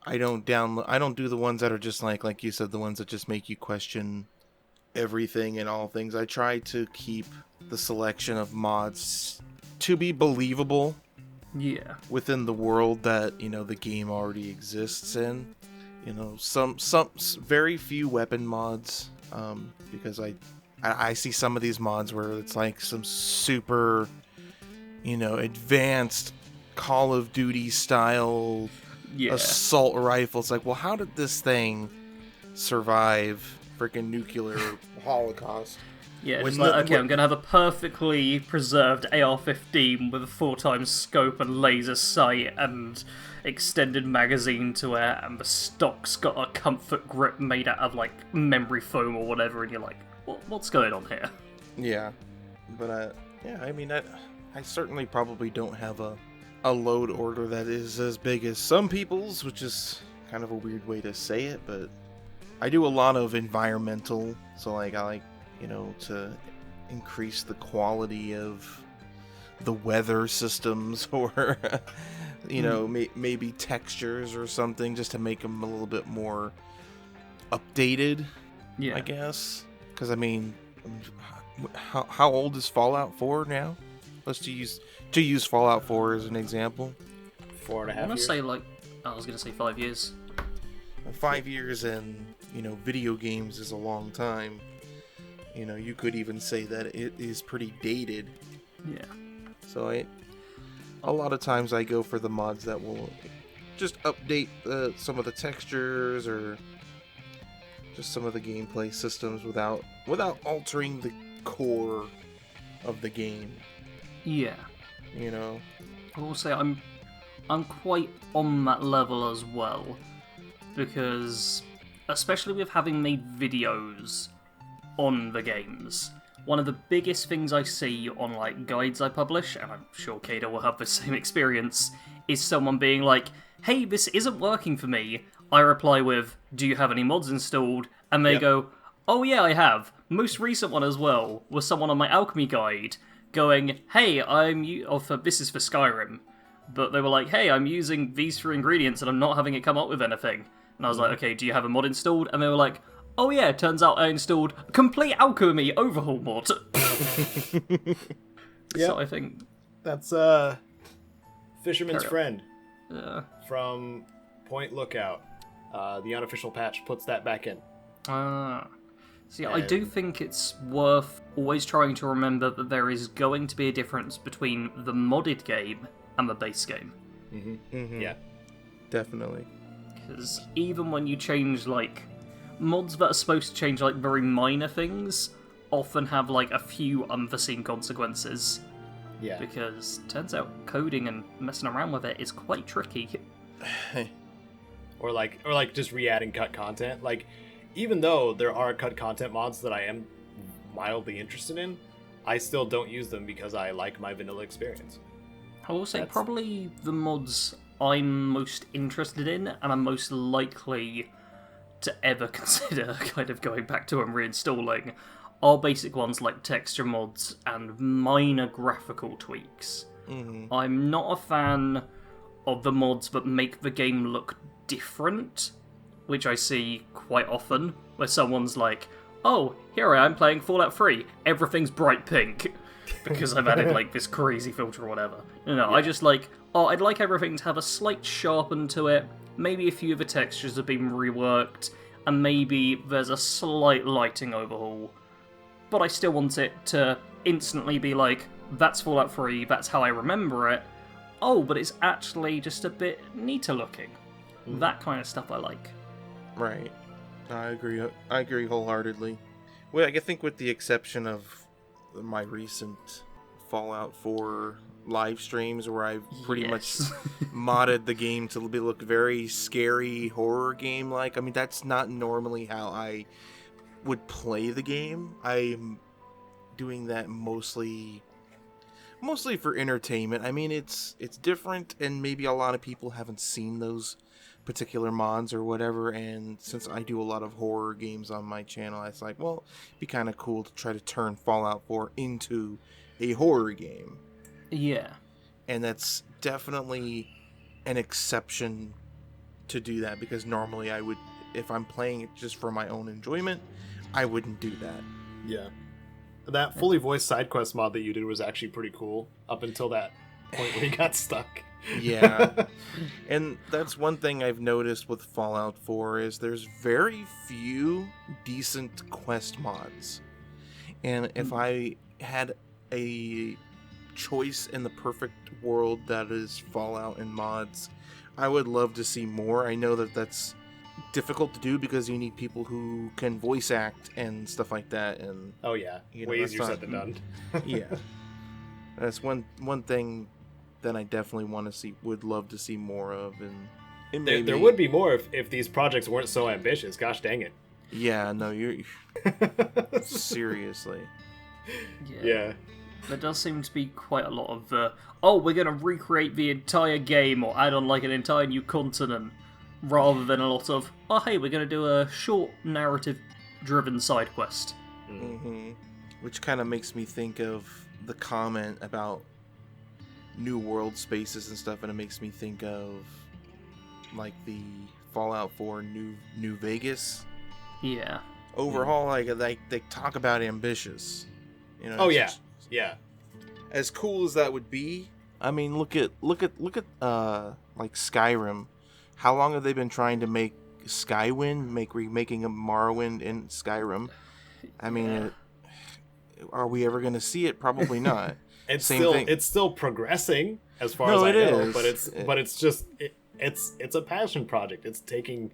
don't do the ones that are just like you said, the ones that just make you question everything and all things. I try to keep the selection of mods to be believable. Yeah. Within the world that, the game already exists in. Some very few weapon mods, because I see some of these mods where it's like some super, advanced Call of Duty style assault rifle. It's like, well, how did this thing survive freaking nuclear holocaust? Yeah, just like, okay, I'm going to have a perfectly preserved AR-15 with a 4x scope and laser sight and extended magazine to it, and the stock's got a comfort grip made out of, like, memory foam or whatever, and you're like, what's going on here? Yeah, but, I certainly probably don't have a load order that is as big as some people's, which is kind of a weird way to say it, but I do a lot of environmental, so, like, I like, to increase the quality of the weather systems or, maybe textures or something, just to make them a little bit more updated, I guess. Because, how old is Fallout 4 now? Let's use Fallout 4 as an example. 4.5 years. I want to say, I was going to say 5 years. 5 years in, video games is a long time. You could even say that it is pretty dated. Yeah. So a lot of times I go for the mods that will just update some of the textures or just some of the gameplay systems without altering the core of the game. Yeah. I will say I'm quite on that level as well, because especially with having made videos on the games, one of the biggest things I see on guides I publish, and I'm sure Caedo will have the same experience, is someone being like, hey, this isn't working for me. I reply with, do you have any mods installed? And they go, oh yeah, I have. Most recent one as well was someone on my alchemy guide going, "Hey, this is for Skyrim," but they were like, "Hey, I'm using these 3 ingredients and I'm not having it come up with anything." And I was like, "Okay, do you have a mod installed?" And they were like, "Oh yeah, turns out I installed a complete alchemy overhaul mod." Yeah. So I think that's Fisherman's Friend from Point Lookout. The unofficial patch puts that back in. See, I do think it's worth always trying to remember that there is going to be a difference between the modded game and the base game. Yeah. Definitely. Because even when you change, like, mods that are supposed to change, like, very minor things often have, like, a few unforeseen consequences. Yeah. Because turns out coding and messing around with it is quite tricky. Or just re-adding cut content. Like, even though there are cut content mods that I am mildly interested in, I still don't use them because I like my vanilla experience. I will say probably the mods I'm most interested in and I'm most likely to ever consider kind of going back to and reinstalling are basic ones like texture mods and minor graphical tweaks. I'm not a fan of the mods that make the game look different, which I see quite often, where someone's like, "Oh, here I am playing Fallout 3, everything's bright pink," because I've added, like, this crazy filter or whatever. I just like, I'd like everything to have a slight sharpen to it, maybe a few of the textures have been reworked, and maybe there's a slight lighting overhaul, but I still want it to instantly be like, that's Fallout 3, that's how I remember it, oh, but it's actually just a bit neater looking. That kind of stuff I like. Right. I agree wholeheartedly. Well, I think with the exception of my recent Fallout 4 live streams where I've pretty much modded the game to look very scary, horror game-like. I mean, that's not normally how I would play the game. I'm doing that mostly for entertainment. I mean, it's different, and maybe a lot of people haven't seen those particular mods or whatever, and since I do a lot of horror games on my channel, it's like, well, it'd be kind of cool to try to turn Fallout 4 into a horror game. Yeah. And that's definitely an exception to do that, because normally I would, if I'm playing it just for my own enjoyment, I wouldn't do that. Yeah. That fully voiced side quest mod that you did was actually pretty cool up until that point where you got stuck. Yeah. And that's one thing I've noticed with Fallout 4 is there's very few decent quest mods. And if I had a choice in the perfect world that is Fallout and mods, I would love to see more. I know that that's difficult to do because you need people who can voice act and stuff like that. And oh yeah, way easier said than done. Yeah, that's one thing that I definitely would love to see more of. And maybe, there would be more if these projects weren't so ambitious. Gosh dang it. Yeah, no, you're seriously. Yeah. There does seem to be quite a lot of we're going to recreate the entire game or add on like an entire new continent, rather than a lot of, oh hey, we're going to do a short narrative-driven side quest. Mm-hmm. Which kind of makes me think of the comment about new world spaces and stuff, and it makes me think of like the Fallout 4 New Vegas. Yeah. Overhaul, like they talk about ambitious. You know. Oh yeah. Yeah. As cool as that would be, I mean, look at like Skyrim. How long have they been trying to make Skywind, remaking a Morrowind in Skyrim? I mean, are we ever going to see it? Probably not. It's still progressing as far as I know, but it's a passion project. It's taking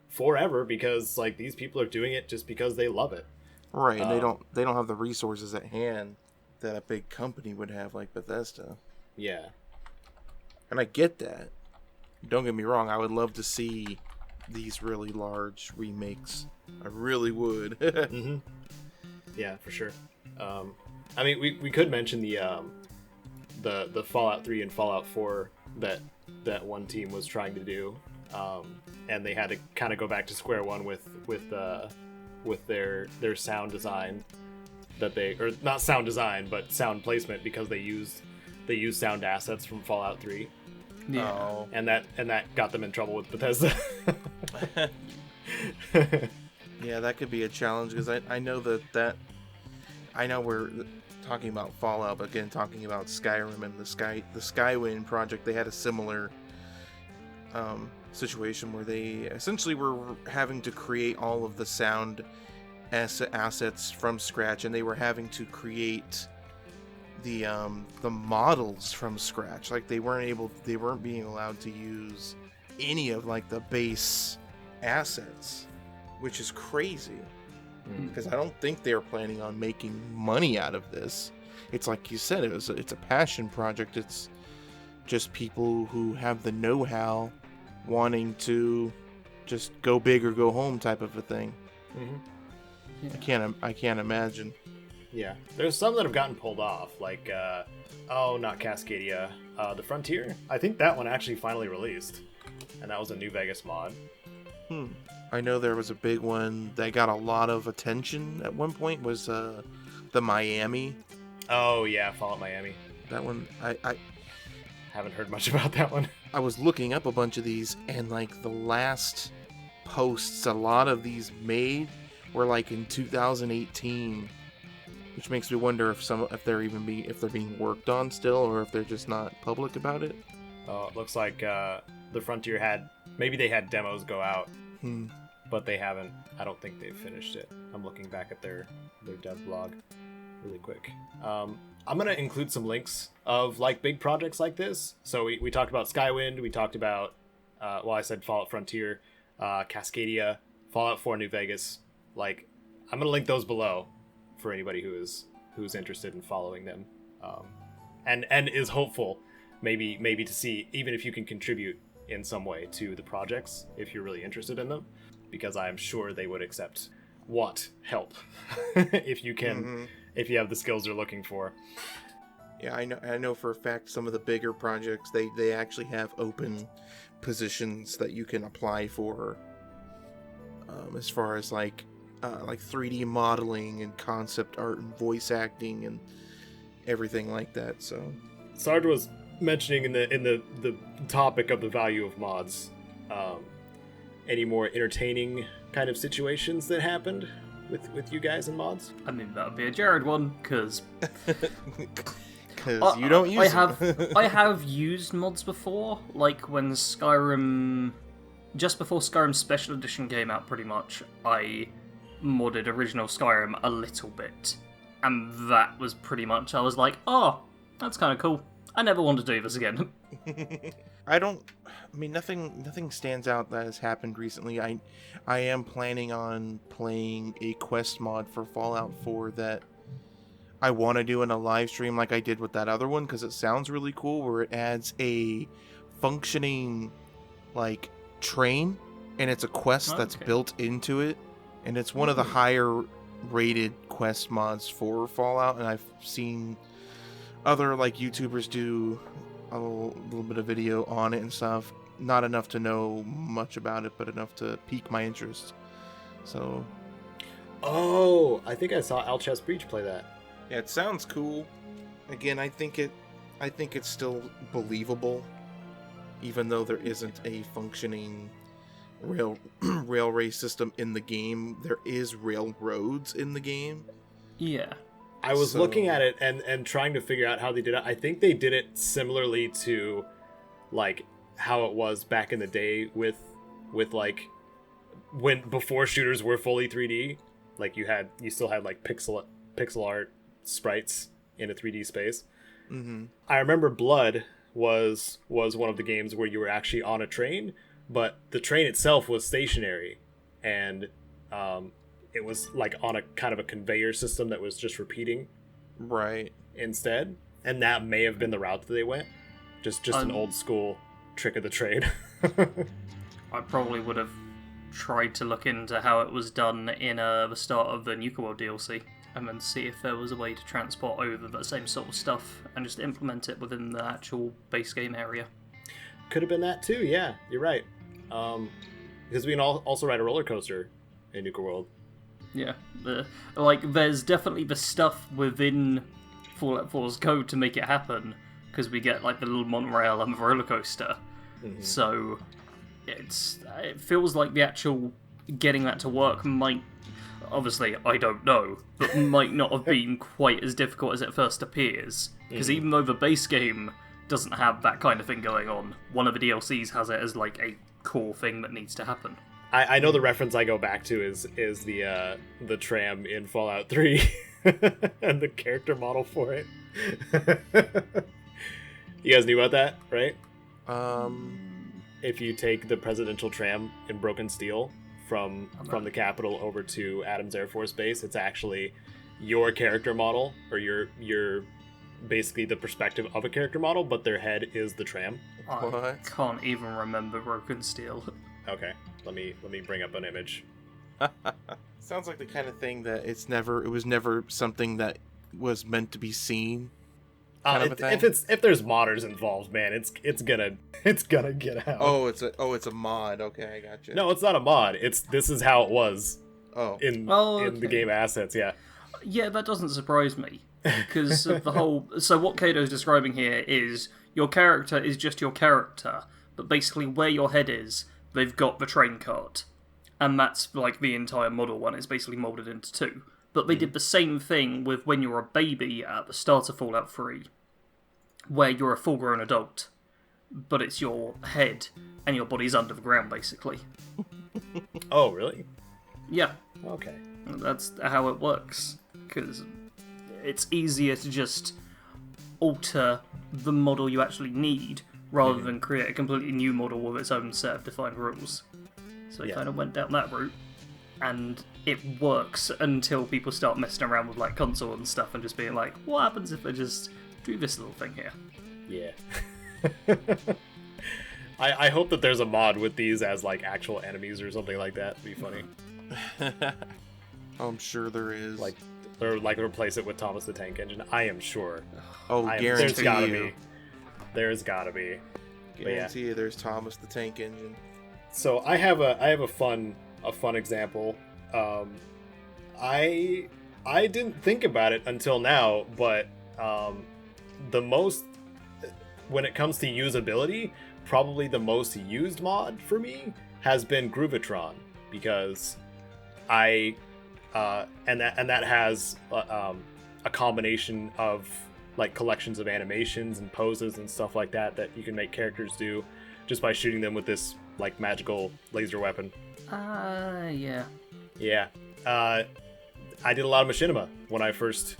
forever because like these people are doing it just because they love it. Right, and they don't have the resources at hand that a big company would have, like Bethesda. Yeah. And I get that. Don't get me wrong, I would love to see these really large remakes. I really would. Mm-hmm. Yeah, for sure. I mean, we could mention the Fallout 3 and Fallout 4 that one team was trying to do, and they had to kind of go back to square one with with their sound design that or not sound design, but sound placement, because they use sound assets from Fallout 3. Yeah. Oh. And that got them in trouble with Bethesda. Yeah, that could be a challenge, because I know that I know we're talking about Fallout, but again, talking about Skyrim and the Skywind project, they had a similar situation where they essentially were having to create all of the sound assets from scratch, and they were having to create the models from scratch. Like they weren't being allowed to use any of like the base assets, which is crazy, because I don't think they're planning on making money out of this. It's like you said, it's a passion project. It's just people who have the know-how wanting to just go big or go home type of a thing. Yeah. I can't imagine. Yeah, there's some that have gotten pulled off, like not Cascadia, the Frontier. I think that one actually finally released, and that was a New Vegas mod. I know there was a big one that got a lot of attention at one point, was the Miami. Oh yeah, Fallout Miami. That one, I Haven't heard much about that one. I was looking up a bunch of these, and like the last posts a lot of these made were like in 2018, which makes me wonder if they're being worked on still, or if they're just not public about it. It looks like the Frontier had demos go out, but they haven't. I don't think they've finished it. I'm looking back at their dev blog really quick. I'm gonna include some links of like big projects like this. So we talked about Skywind, we talked about I said Fallout Frontier, Cascadia, Fallout 4 New Vegas. Like, I'm gonna link those below for anybody who's interested in following them, and is hopeful maybe to see even if you can contribute in some way to the projects if you're really interested in them, because I'm sure they would accept help if you can, if you have the skills they're looking for. Yeah, I know for a fact some of the bigger projects, they actually have open positions that you can apply for, as far as like 3D modeling and concept art and voice acting and everything like that. So Sarge was mentioning in the topic of the value of mods, any more entertaining kind of situations that happened with you guys and mods? I mean, that would be a Jared one, because you don't use I have used mods before, like when Skyrim, just before Skyrim Special Edition came out, pretty much, I modded original Skyrim a little bit, and that was pretty much, I was like, oh, that's kind of cool. I never want to do this again. Nothing stands out that has happened recently. I am planning on playing a quest mod for Fallout 4 that I want to do in a live stream like I did with that other one, because it sounds really cool, where it adds a functioning like train, and it's a quest that's built into it, and it's one of the higher rated quest mods for Fallout, and I've seen other like YouTubers do a little bit of video on it and stuff. Not enough to know much about it, but enough to pique my interest. So, I think I saw Alchest Breach play that. yeah, it sounds cool. Again, I think it's still believable, even though there isn't a functioning railway system in the game. There is railroads in the game. Yeah. I was looking at it and trying to figure out how they did it. I think they did it similarly to like how it was back in the day with like before shooters were fully 3D. Like you still had like pixel art sprites in a 3D space. I remember Blood was one of the games where you were actually on a train, but the train itself was stationary, and it was like on a kind of a conveyor system that was just repeating Right. instead, and that may have been the route that they went. Just an old school trick of the trade. I probably would have tried to look into how it was done in the start of the Nuka World DLC, and then see if there was a way to transport over that same sort of stuff and just implement it within the actual base game area. Could have been that too, yeah, you're right. Because we can also ride a roller coaster in Nuka World. Yeah, there's definitely the stuff within Fallout 4's code to make it happen, because we get like the little monorail and the roller coaster. Mm-hmm. So it feels like the actual getting that to work might, obviously I don't know, but might not have been quite as difficult as it first appears. Because even though the base game doesn't have that kind of thing going on, one of the DLCs has it as like a core thing that needs to happen. I know the reference I go back to is the tram in Fallout 3 and the character model for it. You guys knew about that, right? If you take the presidential tram in Broken Steel from the Capitol over to Adams Air Force Base, it's actually your character model, or your basically the perspective of a character model, but their head is the tram. I can't even remember Broken Steel. Okay, let me bring up an image. Sounds like the kind of thing that it was never something that was meant to be seen. Kind of a thing. If there's modders involved, man, it's gonna get out. Oh, it's a mod. Okay, I gotcha. No, it's not a mod. This is how it was. Okay. In the game assets, yeah. Yeah, that doesn't surprise me, because of the whole... So what Caedo's describing here is your character is just your character, but basically where your head is, they've got the train cart. And that's like the entire model one. It's basically molded into two. But they did the same thing with when you're a baby at the start of Fallout 3, where you're a full-grown adult, but it's your head and your body's under the ground, basically. Oh, really? Yeah. Okay. That's how it works, because it's easier to just alter the model you actually need, rather than create a completely new model with its own set of defined rules. So it kind of went down that route, and it works until people start messing around with like console and stuff and just being like, what happens if I just do this little thing here? Yeah. I hope that there's a mod with these as like actual enemies or something like that. It'd be funny. I'm sure there is. Or replace it with Thomas the Tank Engine. I am sure. Oh, guarantee There's gotta be. Guarantee you there's Thomas the Tank Engine. So I have a fun example. I didn't think about it until now, but when it comes to usability, probably the most used mod for me has been Groovitron, because and that has a combination of like collections of animations and poses and stuff like that you can make characters do just by shooting them with this like magical laser weapon. Yeah. Yeah. I did a lot of machinima when I first,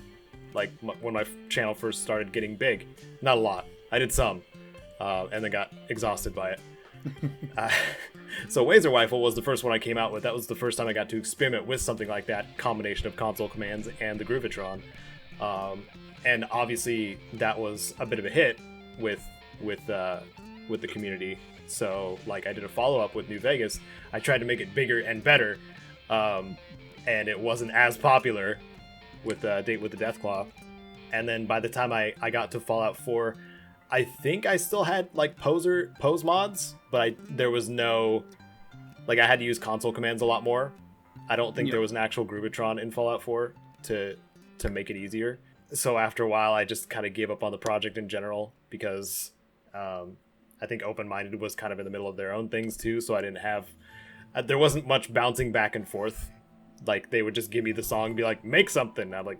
when my channel first started getting big. Not a lot. I did some, and then got exhausted by it. So Laser Rifle was the first one I came out with. That was the first time I got to experiment with something like that, combination of console commands and the Groovitron. And obviously that was a bit of a hit with the community. So I did a follow-up with New Vegas. I tried to make it bigger and better, and it wasn't as popular with Date with the Deathclaw. And then by the time I got to Fallout 4, I think I still had pose mods, but there was no I had to use console commands a lot more. I don't think there was an actual Groovitron in Fallout 4 to make it easier. So after a while, I just kind of gave up on the project in general, because I think Open Minded was kind of in the middle of their own things too, so I didn't have there wasn't much bouncing back and forth. They would just give me the song and be like, make something. I'm like,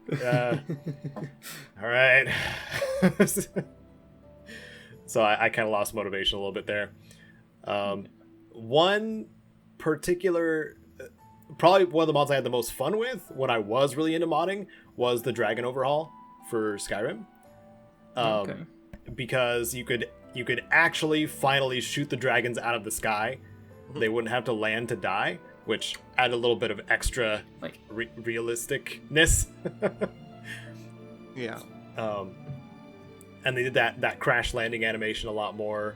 all right. So I kind of lost motivation a little bit there. One particular, probably one of the mods I had the most fun with when I was really into modding was the Dragon Overhaul for Skyrim. Okay. Because you could actually finally shoot the dragons out of the sky. They wouldn't have to land to die, which added a little bit of extra realisticness. Yeah. And they did that crash landing animation a lot more,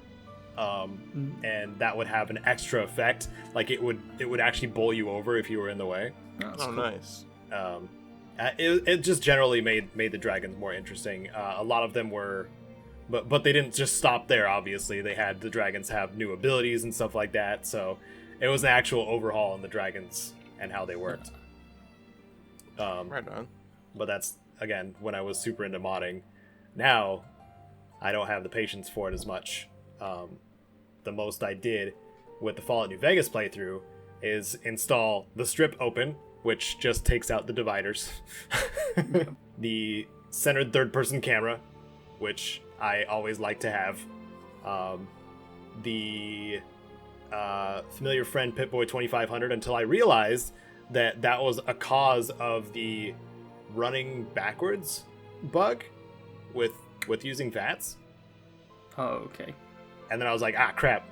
and that would have an extra effect. It would actually bowl you over if you were in the way. That's cool. Nice. It just generally made the dragons more interesting. A lot of them were, but they didn't just stop there. Obviously, they had the dragons have new abilities and stuff like that. So it was an actual overhaul in the dragons and how they worked. Right on. But that's, again, when I was super into modding. Now, I don't have the patience for it as much. The most I did with the Fallout New Vegas playthrough is install the strip open, which just takes out the dividers. The centered third-person camera, which I always like to have. The familiar friend Pip-Boy 2500, until I realized that that was a cause of the running backwards bug with using VATs. Oh, okay. And then I was like, crap,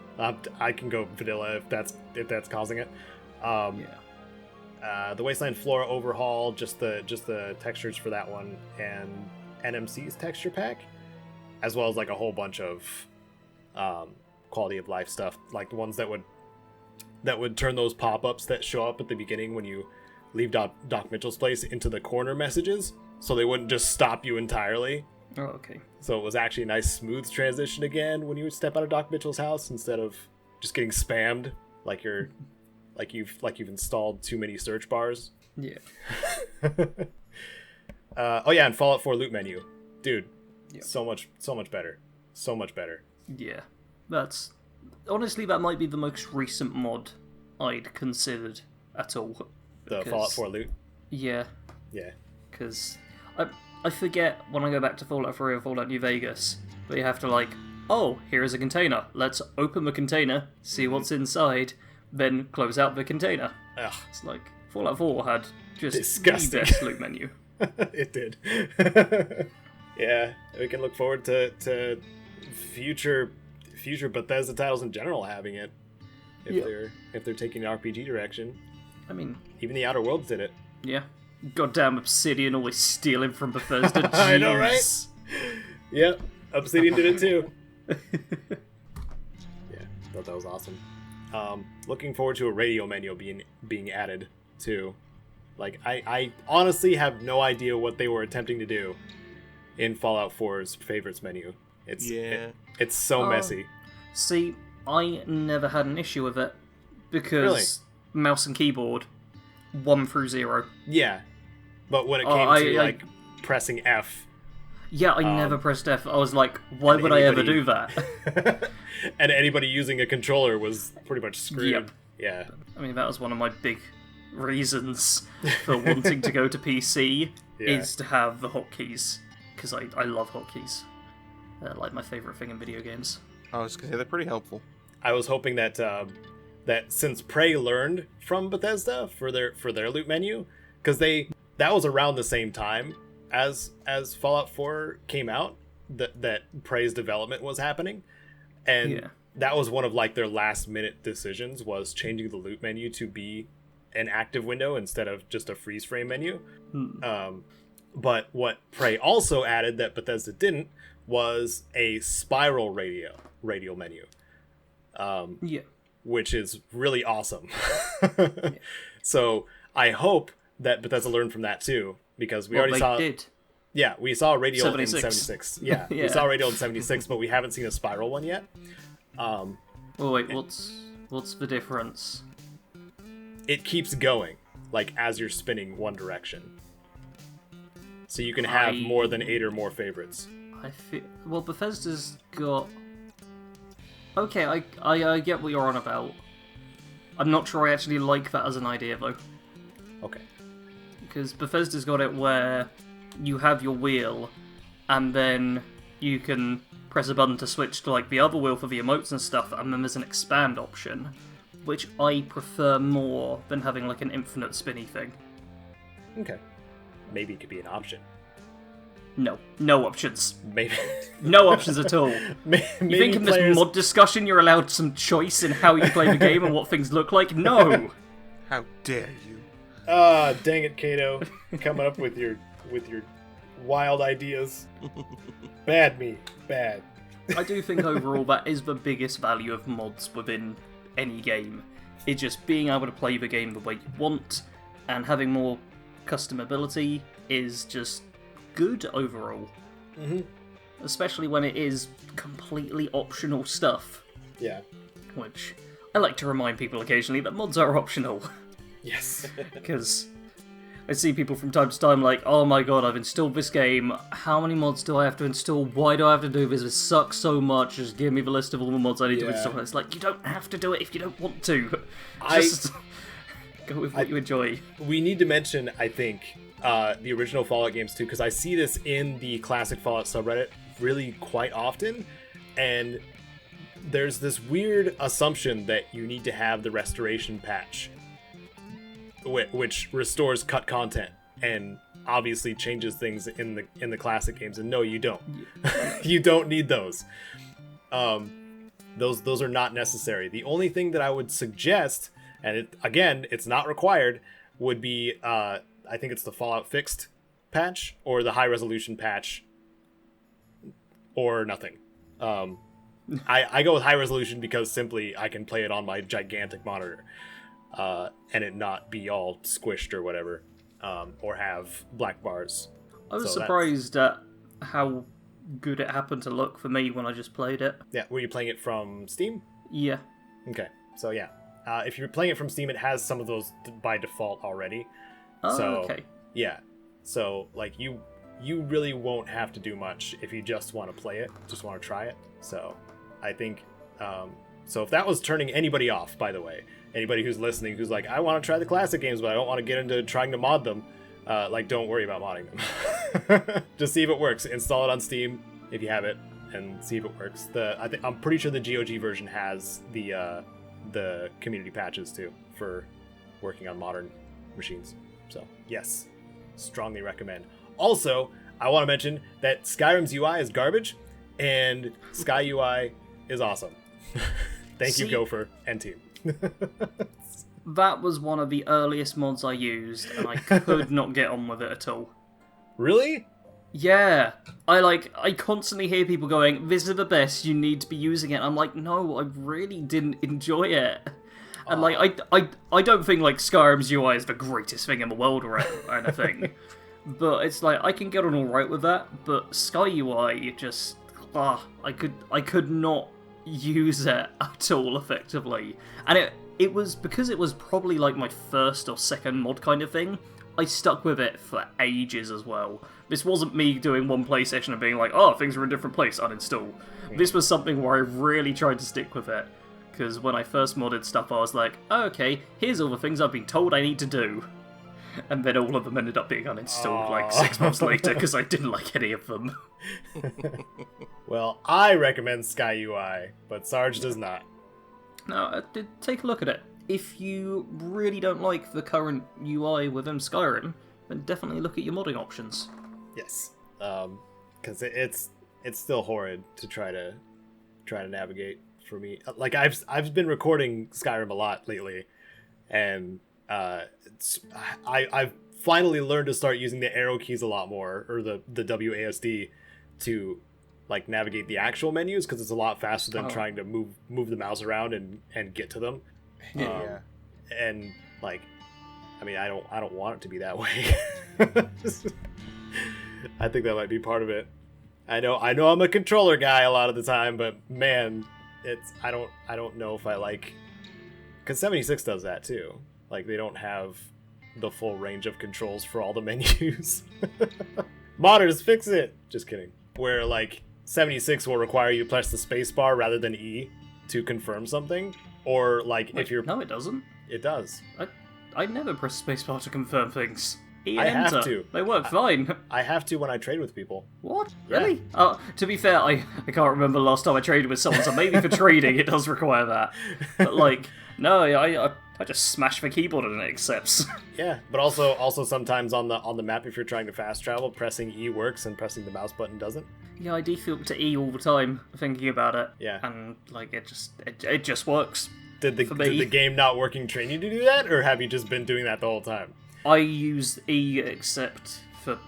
I can go vanilla if that's causing it. The Wasteland Flora overhaul, just the textures for that one, and NMC's texture pack, as well as like a whole bunch of quality of life stuff, like the ones that would turn those pop-ups that show up at the beginning when you leave Doc Mitchell's place into the corner messages, so they wouldn't just stop you entirely. Oh, okay. So it was actually a nice smooth transition again when you would step out of Doc Mitchell's house, instead of just getting spammed like you've installed too many search bars. Yeah. And Fallout 4 loot menu, dude. Yeah. So much better. So much better. Yeah. That's honestly, that might be the most recent mod I'd considered at all. The Fallout 4 loot. Yeah. Yeah. Because I forget when I go back to Fallout 3 or Fallout New Vegas, but you have to like, oh, here is a container. Let's open the container, see what's inside, then close out the container. Ugh. It's like Fallout 4 had just Disgusting. the best loot menu. It did. Yeah, we can look forward to future Bethesda titles in general having it, if they're taking the RPG direction. I mean, even the Outer Worlds did it. Yeah. Goddamn Obsidian always stealing from Bethesda. I know, right? Yep, Obsidian did it too. Yeah, thought that was awesome. Looking forward to a radio menu being added too. Like, I honestly have no idea what they were attempting to do in Fallout 4's favorites menu. It's so messy. See, I never had an issue with it because mouse and keyboard 1 through 0. Yeah, but when it came to pressing F. Yeah, I never pressed F. I was like, why would I ever do that? And anybody using a controller was pretty much screwed. Yep. Yeah. I mean, that was one of my big reasons for wanting to go to PC, is to have the hotkeys. Because I love hotkeys. They're like my favourite thing in video games. I was gonna say, they're pretty helpful. I was hoping that that since Prey learned from Bethesda for their loot menu, because that was around the same time as Fallout 4 came out, that Prey's development was happening, and that was one of like their last minute decisions, was changing the loot menu to be an active window instead of just a freeze frame menu. But what Prey also added that Bethesda didn't was a spiral radial menu. Which is really awesome. So I hope that Bethesda learned from that too, because we already saw. Did. Yeah, we saw a radial 76. in 76. Yeah, we saw a radial in 76, but we haven't seen a spiral one yet. Oh wait, what's the difference? It keeps going, like as you're spinning one direction. So you can have more than 8 or more favorites. I feel Bethesda's got. Okay, I get what you're on about. I'm not sure I actually like that as an idea though. Okay. Because Bethesda's got it where you have your wheel, and then you can press a button to switch to like the other wheel for the emotes and stuff, and then there's an expand option, which I prefer more than having like an infinite spinny thing. Okay. Maybe it could be an option. No options. Maybe. No options at all. Maybe you think in this mod discussion you're allowed some choice in how you play the game and what things look like? No! How dare you? Ah, dang it, Caedo. Coming up with your wild ideas. Bad me. Bad. I do think overall that is the biggest value of mods within any game. It's just being able to play the game the way you want, and having more customability is just good overall. Mm-hmm. Especially when it is completely optional stuff. Yeah. Which I like to remind people occasionally that mods are optional. Yes. Because I see people from time to time like, oh my god, I've installed this game. How many mods do I have to install? Why do I have to do this? This sucks so much. Just give me the list of all the mods I need to install. And it's like, you don't have to do it if you don't want to. Just go with what you enjoy. We need to mention, I think, the original Fallout games too, because I see this in the classic Fallout subreddit really quite often, and there's this weird assumption that you need to have the restoration patch, which restores cut content and obviously changes things in the classic games. And no, you don't. You don't need those. Those are not necessary. The only thing that I would suggest, and it's not required, would be I think it's the Fallout Fixed patch or the high resolution patch, or nothing. I go with high resolution because simply I can play it on my gigantic monitor. And it not be all squished or whatever, or have black bars. I was surprised at how good it happened to look for me when I just played it. Yeah, were you playing it from Steam? Yeah. Okay, so yeah. If you're playing it from Steam, it has some of those by default already. Oh, so, okay. Yeah, so like you really won't have to do much if you just want to play it, just want to try it. So I think, so if that was turning anybody off, by the way, anybody who's listening who's like, I want to try the classic games, but I don't want to get into trying to mod them, don't worry about modding them. Just see if it works. Install it on Steam if you have it, and see if it works. I'm pretty sure the GOG version has the community patches too for working on modern machines. So yes, strongly recommend. Also, I want to mention that Skyrim's UI is garbage, and Sky UI is awesome. Thank you, Gopher and team. That was one of the earliest mods I used, and I could not get on with it at all. Really? Yeah. I constantly hear people going, this is the best, you need to be using it. I'm like, no, I really didn't enjoy it. And I don't think like Skyrim's UI is the greatest thing in the world or anything. But it's like, I can get on alright with that, but Sky UI just, I could not use it at all effectively. And it was, because it was probably like my first or second mod kind of thing, I stuck with it for ages as well. This wasn't me doing one play session and being like, oh, things are in a different place, uninstall. This was something where I really tried to stick with it. Because when I first modded stuff, I was like, oh, okay, here's all the things I've been told I need to do. And then all of them ended up being uninstalled like 6 months later because I didn't like any of them. Well, I recommend Sky UI, but Sarge does not. No, take a look at it. If you really don't like the current UI within Skyrim, then definitely look at your modding options. Yes, because it's still horrid to try to navigate for me. Like I've been recording Skyrim a lot lately, and I've finally learned to start using the arrow keys a lot more, or the WASD, to like navigate the actual menus, because it's a lot faster than trying to move the mouse around and get to them. Yeah. And like, I mean, I don't want it to be that way. I think that might be part of it. I know I'm a controller guy a lot of the time, but man, I don't know if I like, because 76 does that too. Like, they don't have the full range of controls for all the menus. Modders, fix it! Just kidding. Where, like, 76 will require you to press the space bar rather than E to confirm something. Or, like, Wait, if you're... No, it doesn't. It does. I never press space bar to confirm things. E and I enter. have to. They work fine. I have to when I trade with people. What? Yeah. Really? To be fair, I can't remember the last time I traded with someone, so maybe for trading it does require that. But, like, no, I just smash the keyboard and it accepts. Yeah, but also sometimes on the map, if you're trying to fast travel, pressing E works and pressing the mouse button doesn't. Yeah, I default to E all the time, thinking about it. Yeah. And, like, it just works. Did the game not working train you to do that, or have you just been doing that the whole time? I use E except for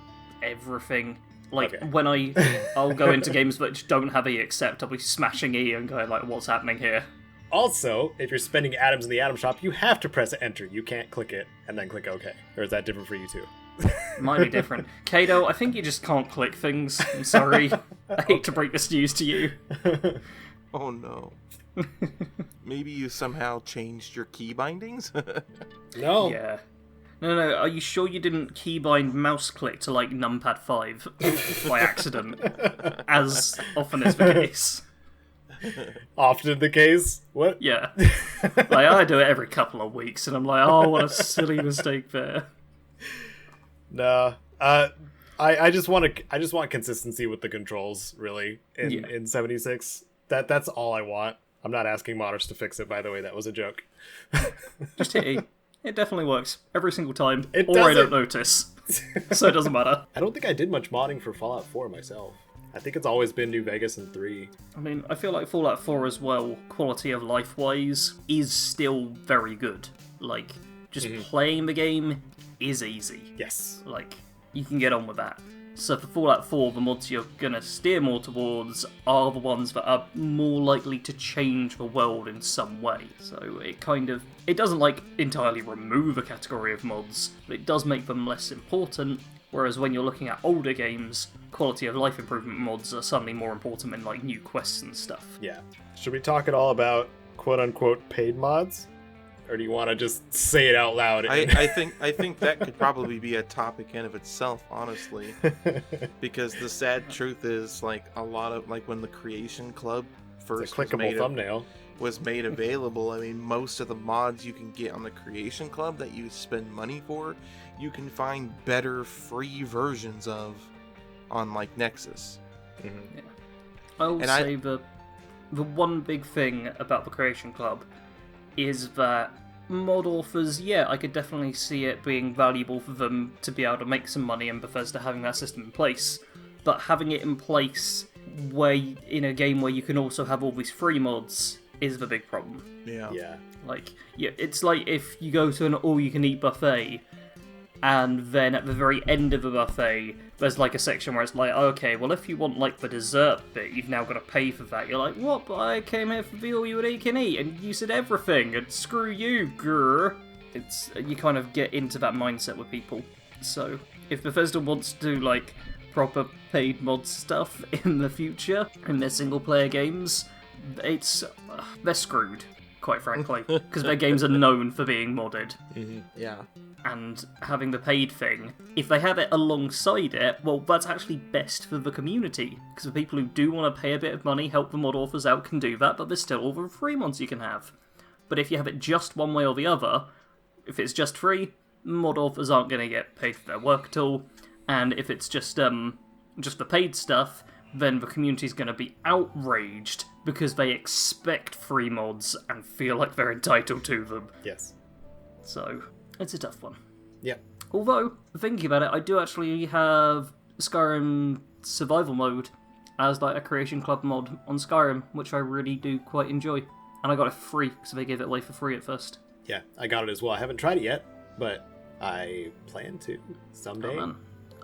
everything. Like, Okay. when I'll go into games that don't have E except, I'll be smashing E and going like, what's happening here? Also, if you're spending atoms in the atom shop, you have to press enter. You can't click it and then click OK. Or is that different for you too? Might be different. Caedo, I think you just can't click things. I'm sorry. I hate to break this news to you. Oh no. Maybe you somehow changed your key bindings? No. Yeah. No, are you sure you didn't keybind mouse click to, like, numpad 5 by accident? As often is the case. Often the case? What? Yeah. Like, I do it every couple of weeks, and I'm like, oh, what a silly mistake there. Nah. I just want consistency with the controls, really, in 76. That's all I want. I'm not asking modders to fix it, by the way. That was a joke. Just hit E. It definitely works every single time. It or doesn't. I don't notice. So it doesn't matter. I don't think I did much modding for Fallout 4 myself. I think it's always been New Vegas and 3. I mean, I feel like Fallout 4 as well, quality of life-wise, is still very good. Like, just playing the game is easy. Yes. Like, you can get on with that. So for Fallout 4, the mods you're gonna steer more towards are the ones that are more likely to change the world in some way. So it doesn't like entirely remove a category of mods, but it does make them less important. Whereas when you're looking at older games, quality of life improvement mods are suddenly more important than like new quests and stuff. Yeah. Should we talk at all about quote-unquote paid mods? Or do you want to just say it out loud? I think that could probably be a topic in of itself, honestly. Because the sad truth is, like, a lot of, like, when the Creation Club first was made available, I mean, most of the mods you can get on the Creation Club that you spend money for, you can find better free versions of on, like, Nexus. Yeah. I will say the one big thing about the Creation Club is that mod authors, I could definitely see it being valuable for them to be able to make some money and Bethesda having that system in place, but having it in place in a game where you can also have all these free mods is the big problem. Yeah. Like, it's like if you go to an all-you-can-eat buffet, and then at the very end of the buffet, there's like a section where it's like, okay, well, if you want like the dessert bit, you've now got to pay for that. You're like, what? But I came here for the all you can eat, and you said everything, and screw you, grr. You kind of get into that mindset with people. So if Bethesda wants to do like proper paid mod stuff in the future in their single player games, they're screwed, quite frankly, because their games are known for being modded. Yeah. And having the paid thing, if they have it alongside it, well, that's actually best for the community, because the people who do want to pay a bit of money, help the mod authors out, can do that, but there's still all the free mods you can have. But if you have it just one way or the other, if it's just free, mod authors aren't going to get paid for their work at all, and if it's just the paid stuff, then the community's going to be outraged because they expect free mods and feel like they're entitled to them. Yes. So it's a tough one. Yeah. Although, thinking about it, I do actually have Skyrim Survival Mode as like a Creation Club mod on Skyrim, which I really do quite enjoy. And I got it free, because they gave it away for free at first. Yeah, I got it as well. I haven't tried it yet, but I plan to someday. Oh man,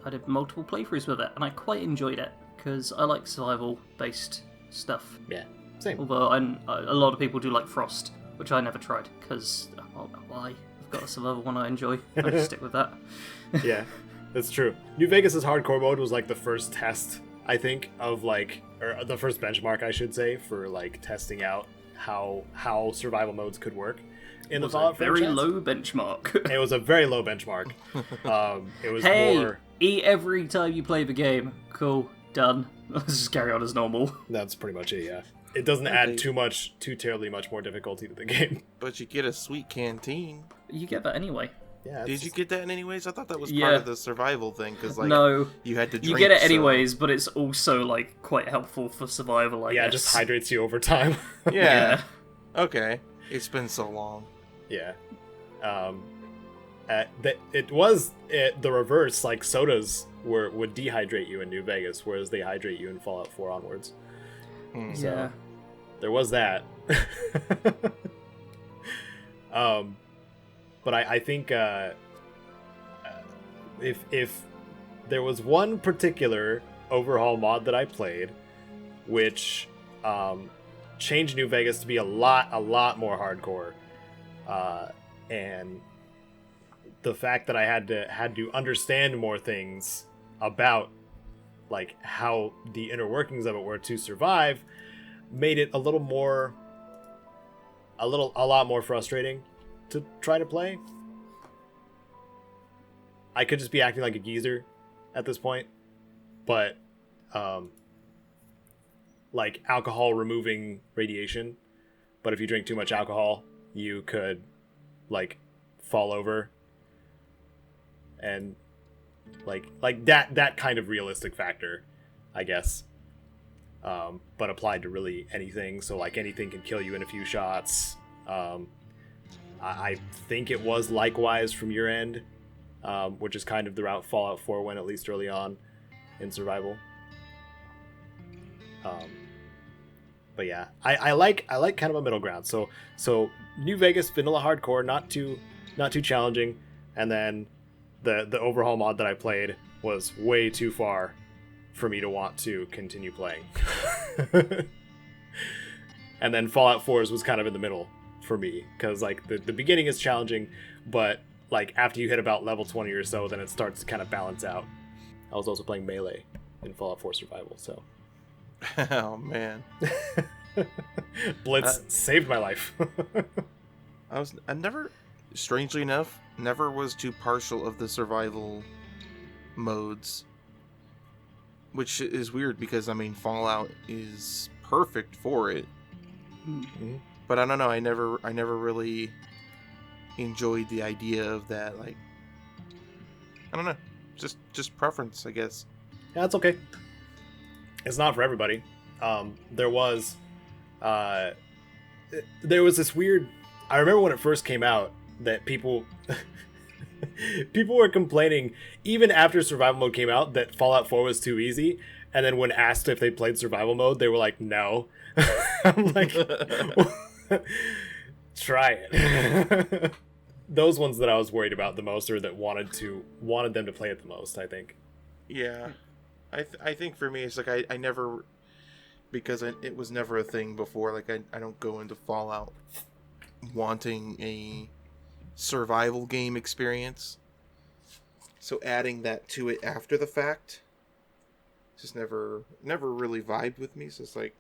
I did multiple playthroughs with it, and I quite enjoyed it, because I like survival-based stuff. Yeah, same. Although a lot of people do like Frost, which I never tried, because, why? I've got a survival one I enjoy. I just stick with that. Yeah, that's true. New Vegas's hardcore mode was like the first test, I think, of like, or the first benchmark, I should say, for like testing out how survival modes could work in the Fallout franchise. Very low benchmark. It was a very low benchmark. It was more. Eat every time you play the game. Cool, done. Let's just carry on as normal. That's pretty much it. Yeah, it doesn't add too terribly much more difficulty to the game. But you get a sweet canteen. You get that anyway. Yeah. Did you get that anyways? I thought that was part of the survival thing, because like no, you had to drink. You get it anyways, but it's also like quite helpful for survival. I guess. It just hydrates you over time. Yeah. Okay. It's been so long. Yeah. It was the reverse. Like sodas would dehydrate you in New Vegas, whereas they hydrate you in Fallout 4 onwards. So, yeah. There was that. But I think if there was one particular overhaul mod that I played, which changed New Vegas to be a lot more hardcore, and the fact that I had to understand more things about like how the inner workings of it were to survive, made it a lot more frustrating to try to play. I could just be acting like a geezer at this point, but like alcohol removing radiation. But if you drink too much alcohol, you could like fall over, and like that kind of realistic factor, I guess. But applied to really anything. So like anything can kill you in a few shots. I think it was likewise from your end, which is kind of the route Fallout 4 went, at least early on in survival. But yeah, I like kind of a middle ground. So New Vegas vanilla hardcore, not too challenging, and then the overhaul mod that I played was way too far for me to want to continue playing. And then Fallout 4's was kind of in the middle for me, because like the beginning is challenging, but like after you hit about level 20 or so, then it starts to kind of balance out. I was also playing Melee in Fallout 4 Survival, so. Oh man. Blitz saved my life. I never, strangely enough, never was too partial of the survival modes, which is weird because I mean Fallout is perfect for it. Mm-hmm. But I don't know, I never really enjoyed the idea of that. Like, I don't know, just preference, I guess. Yeah, that's okay. It's not for everybody. There was this weird. I remember when it first came out that people were complaining even after survival mode came out that Fallout 4 was too easy, and then when asked if they played survival mode, they were like, "No." I'm like, try it. Those ones that I was worried about the most, or that wanted them to play it the most, I think. Yeah, I think for me it's like I never, because it was never a thing before. Like I don't go into Fallout wanting a survival game experience, so adding that to it after the fact just never really vibed with me. So it's like,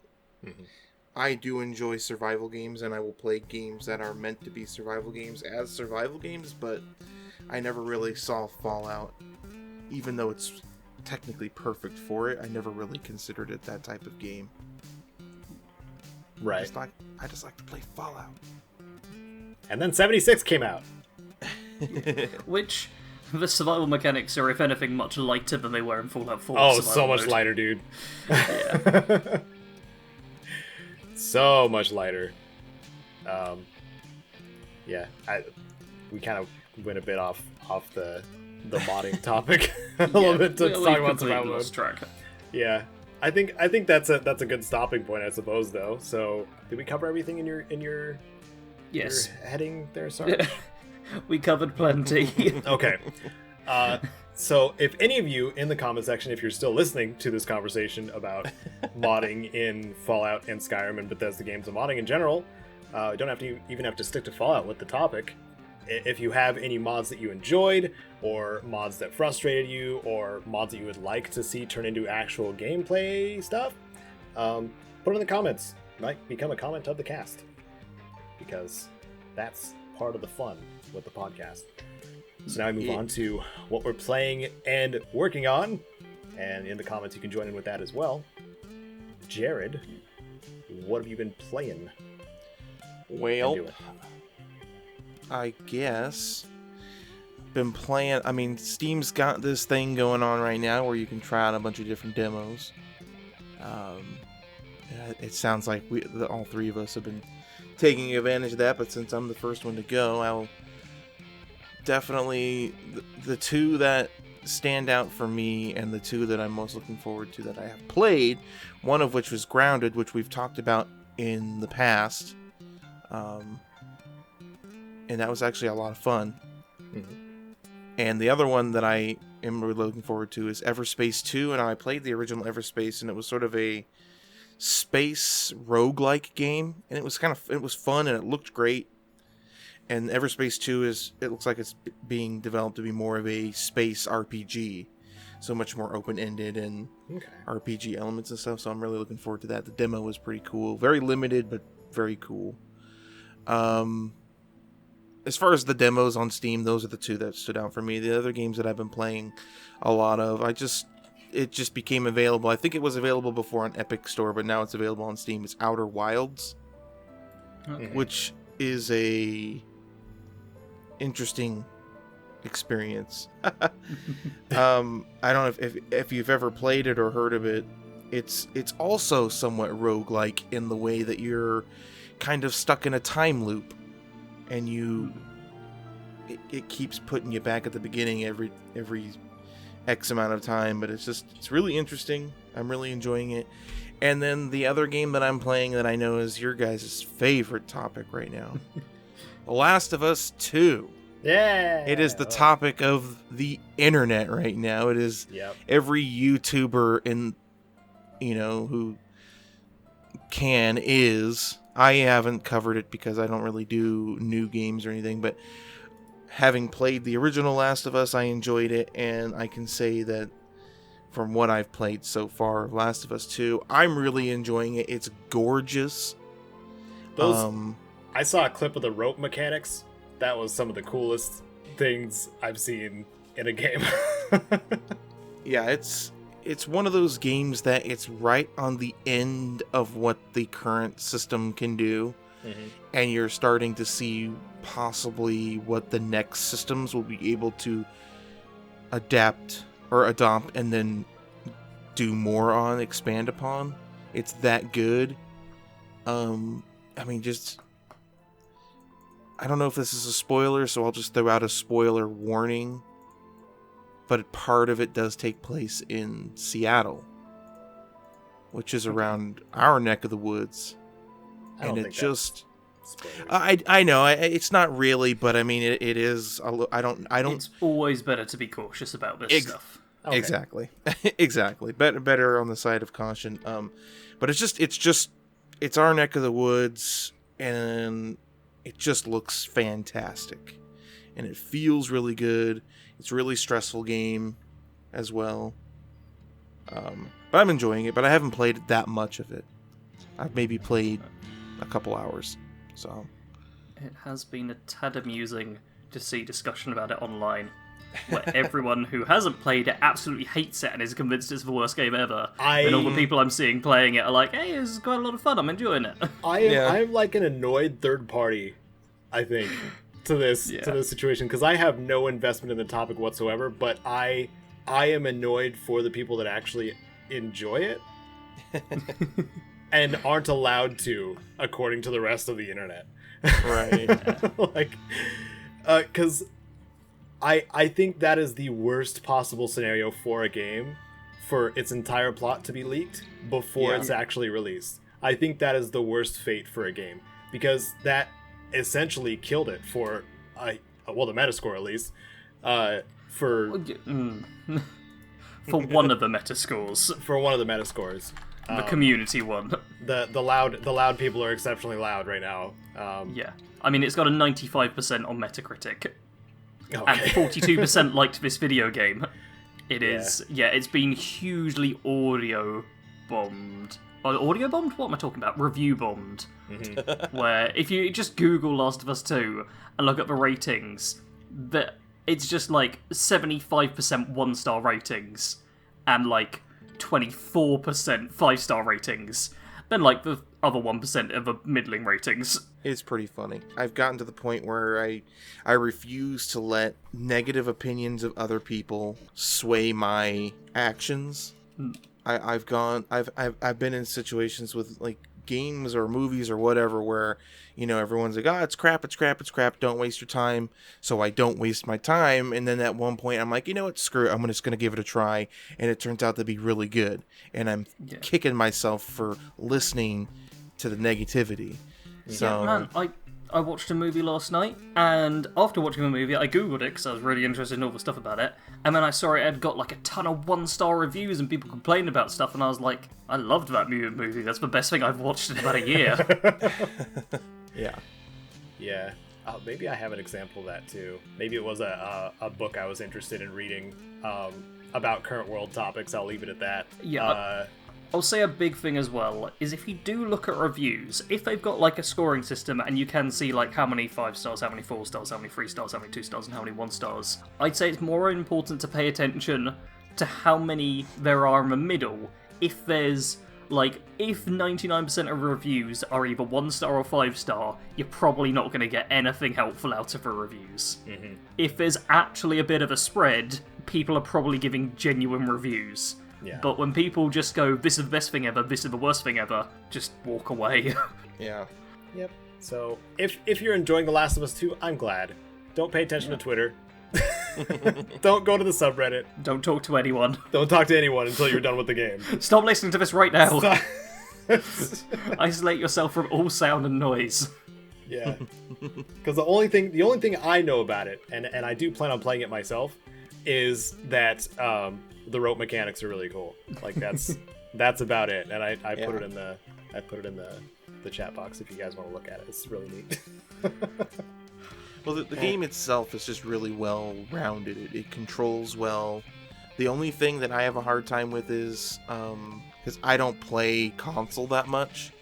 I do enjoy survival games, and I will play games that are meant to be survival games as survival games, but I never really saw Fallout, even though it's technically perfect for it, I never really considered it that type of game. Right. I just like to play Fallout. And then 76 came out. Which, the survival mechanics are, if anything, much lighter than they were in Fallout 4. Oh, so much lighter, dude. Yeah. So much lighter. Yeah, we kind of went a bit off the modding topic a little bit to talk about survival mode. Track. Yeah, I think that's a good stopping point, I suppose. Though, so did we cover everything in your Yes. your heading there, Sarge? We covered plenty. Okay. So if any of you in the comment section, if you're still listening to this conversation about modding in Fallout and Skyrim and Bethesda games and modding in general, you don't even have to stick to Fallout with the topic. If you have any mods that you enjoyed, or mods that frustrated you, or mods that you would like to see turn into actual gameplay stuff, put it in the comments. Might become a comment of the cast, because that's part of the fun with the podcast. So now we move on to what we're playing and working on, and in the comments you can join in with that as well. Jared, what have you been playing? Well, I guess been playing. I mean, Steam's got this thing going on right now where you can try out a bunch of different demos. It sounds like all three of us have been taking advantage of that, but since I'm the first one to go, I'll definitely the two that stand out for me, and the two that I'm most looking forward to that I have played, one of which was Grounded, which we've talked about in the past, and that was actually a lot of fun. And the other one that I am really looking forward to is Everspace 2, and I played the original Everspace, and it was sort of a space roguelike game, and it was fun, and it looked great. And Everspace 2 it looks like it's being developed to be more of a space RPG, so much more open-ended and RPG elements and stuff, so I'm really looking forward to that. The demo was pretty cool. Very limited, but very cool. as far as the demos on Steam, those are the two that stood out for me. The other games that I've been playing a lot of, it just became available. I think it was available before on Epic Store, but now it's available on Steam. It's Outer Wilds, which is a interesting experience. I don't know if you've ever played it or heard of it. It's also somewhat roguelike in the way that you're kind of stuck in a time loop, and it keeps putting you back at the beginning every X amount of time, but it's really interesting. I'm really enjoying it. And then the other game that I'm playing that I know is your guys' favorite topic right now, The Last of Us 2. Yeah. It is the topic of the internet right now. It is every YouTuber who is. I haven't covered it because I don't really do new games or anything, but having played the original Last of Us, I enjoyed it, and I can say that from what I've played so far, Last of Us 2, I'm really enjoying it. It's gorgeous. I saw a clip of the rope mechanics. That was some of the coolest things I've seen in a game. Yeah, it's one of those games that it's right on the end of what the current system can do, and you're starting to see possibly what the next systems will be able to adapt or adopt and then do more on, expand upon. It's that good. I don't know if this is a spoiler, so I'll just throw out a spoiler warning. But part of it does take place in Seattle, which is around our neck of the woods. And it just... I know it's not really, but I mean it is. I don't. It's always better to be cautious about this stuff. Okay. Exactly, exactly. Better on the side of caution. But it's our neck of the woods, and it just looks fantastic, and it feels really good. It's a really stressful game, as well. But I'm enjoying it. But I haven't played that much of it. I've maybe played a couple hours. So it has been a tad amusing to see discussion about it online, where everyone who hasn't played it absolutely hates it and is convinced it's the worst game ever. And all the people I'm seeing playing it are like, "Hey, this is quite a lot of fun. I'm enjoying it." I'm like an annoyed third party, I think, to this situation, because I have no investment in the topic whatsoever. But I am annoyed for the people that actually enjoy it. And aren't allowed to, according to the rest of the internet. Right. Because I think that is the worst possible scenario for a game, for its entire plot to be leaked before it's actually released. I think that is the worst fate for a game, because that essentially killed it for, the Metascore at least, for one of the Metascores. For one of the Metascores. The community one. The loud people are exceptionally loud right now. Yeah. I mean, it's got a 95% on Metacritic. Okay. And 42% liked this video game. It is... Yeah, it's been hugely audio bombed. Audio bombed? What am I talking about? Review bombed. Mm-hmm. Where if you just Google Last of Us 2 and look at the ratings, it's just like 75% 1-star ratings and like 24% 5-star ratings, then like the other 1% of the middling ratings. It's pretty funny. I've gotten to the point where I refuse to let negative opinions of other people sway my actions. I've been in situations with like games or movies or whatever where, everyone's like, it's crap, don't waste your time. So I don't waste my time, and then at one point I'm like, you know what, screw it, I'm just gonna give it a try, and it turns out to be really good, and I'm kicking myself for listening to the negativity. So man, I watched a movie last night, and after watching the movie, I googled it because I was really interested in all the stuff about it, and then I saw it had got like a ton of 1-star reviews and people complaining about stuff, and I was like, I loved that movie. That's the best thing I've watched in about a year. Yeah. Maybe I have an example of that too. Maybe it was a book I was interested in reading about current world topics. I'll leave it at that. Yeah. I'll say a big thing as well is if you do look at reviews, if they've got like a scoring system and you can see like how many 5 stars, how many 4 stars, how many 3 stars, how many 2 stars, and how many 1 stars, I'd say it's more important to pay attention to how many there are in the middle. If there's like, if 99% of reviews are either 1 star or 5 star, you're probably not going to get anything helpful out of the reviews. Mm-hmm. If there's actually a bit of a spread, people are probably giving genuine reviews. Yeah. But when people just go, this is the best thing ever, this is the worst thing ever, just walk away. Yeah. Yep. So, if you're enjoying The Last of Us 2, I'm glad. Don't pay attention to Twitter. Don't go to the subreddit. Don't talk to anyone. Don't talk to anyone until you're done with the game. Stop listening to this right now. Isolate yourself from all sound and noise. Yeah. Because the only thing I know about it, and I do plan on playing it myself, is that the rope mechanics are really cool. Like that's about it. And I put it in the chat box if you guys want to look at it. It's really neat. Well, the game itself is just really well rounded. It controls well. The only thing that I have a hard time with is because I don't play console that much,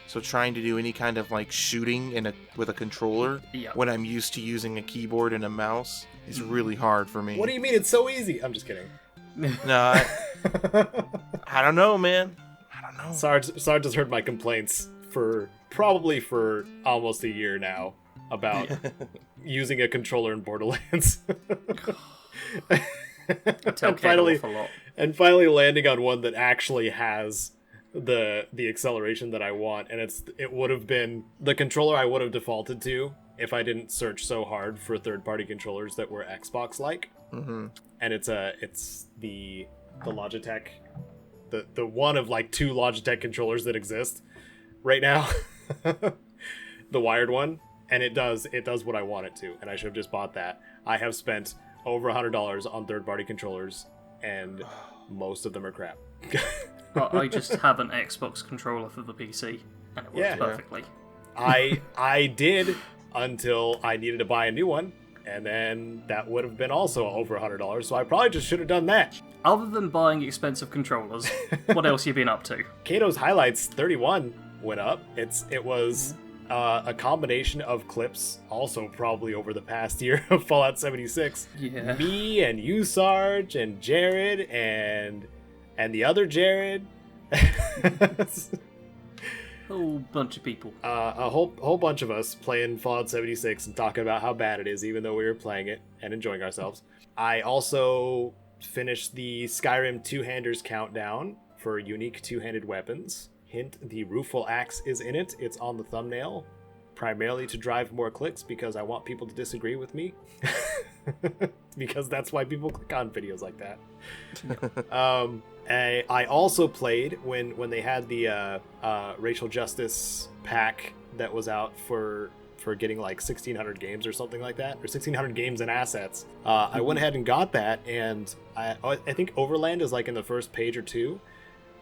so trying to do any kind of like shooting with a controller when I'm used to using a keyboard and a mouse is really hard for me. What do you mean? It's so easy. I'm just kidding. No, I don't know, man. I don't know. Sarge has heard my complaints for almost a year now about using a controller in Borderlands. And finally landing on one that actually has the acceleration that I want, and it would have been the controller I would have defaulted to if I didn't search so hard for third-party controllers that were Xbox-like. Mm-hmm. And it's the Logitech, the one of like 2 Logitech controllers that exist right now, the wired one, and it does what I want it to, and I should have just bought that. I have spent over $100 on third-party controllers, and most of them are crap. I just have an Xbox controller for the PC, and it works perfectly. I did until I needed to buy a new one, and then that would have been also over $100, so I probably just should have done that. Other than buying expensive controllers, what else you been up to? Caedo's Highlights 31 went up. It was a combination of clips, also probably over the past year of Fallout 76. Yeah. Me and you, Sarge, and Jared, and the other Jared. Whole bunch of people. A whole bunch of us playing Fallout 76 and talking about how bad it is, even though we were playing it and enjoying ourselves. I also finished the Skyrim two-handers countdown for unique two-handed weapons. Hint, the rueful axe is in it. It's on the thumbnail, primarily to drive more clicks because I want people to disagree with me. Because that's why people click on videos like that. I also played when they had the racial justice pack that was out for getting like 1,600 games or something like that, or 1,600 games and assets. I went ahead and got that, and I think Overland is like in the first page or two,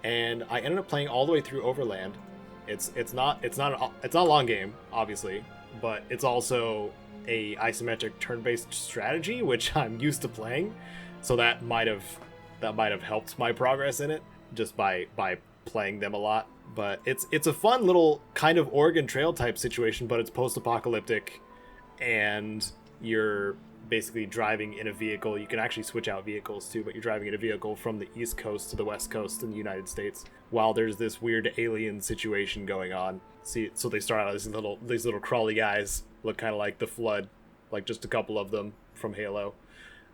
and I ended up playing all the way through Overland. It's not a long game, obviously, but it's also a isometric turn-based strategy, which I'm used to playing, so that might have helped my progress in it just by playing them a lot. But it's a fun little kind of Oregon Trail type situation, but it's post-apocalyptic, and you're basically driving in a vehicle. You can actually switch out vehicles too, but you're driving in a vehicle from the East Coast to the West Coast in the United States while there's this weird alien situation going on. So they start out as these little crawly guys, look kind of like the Flood, like just a couple of them from Halo.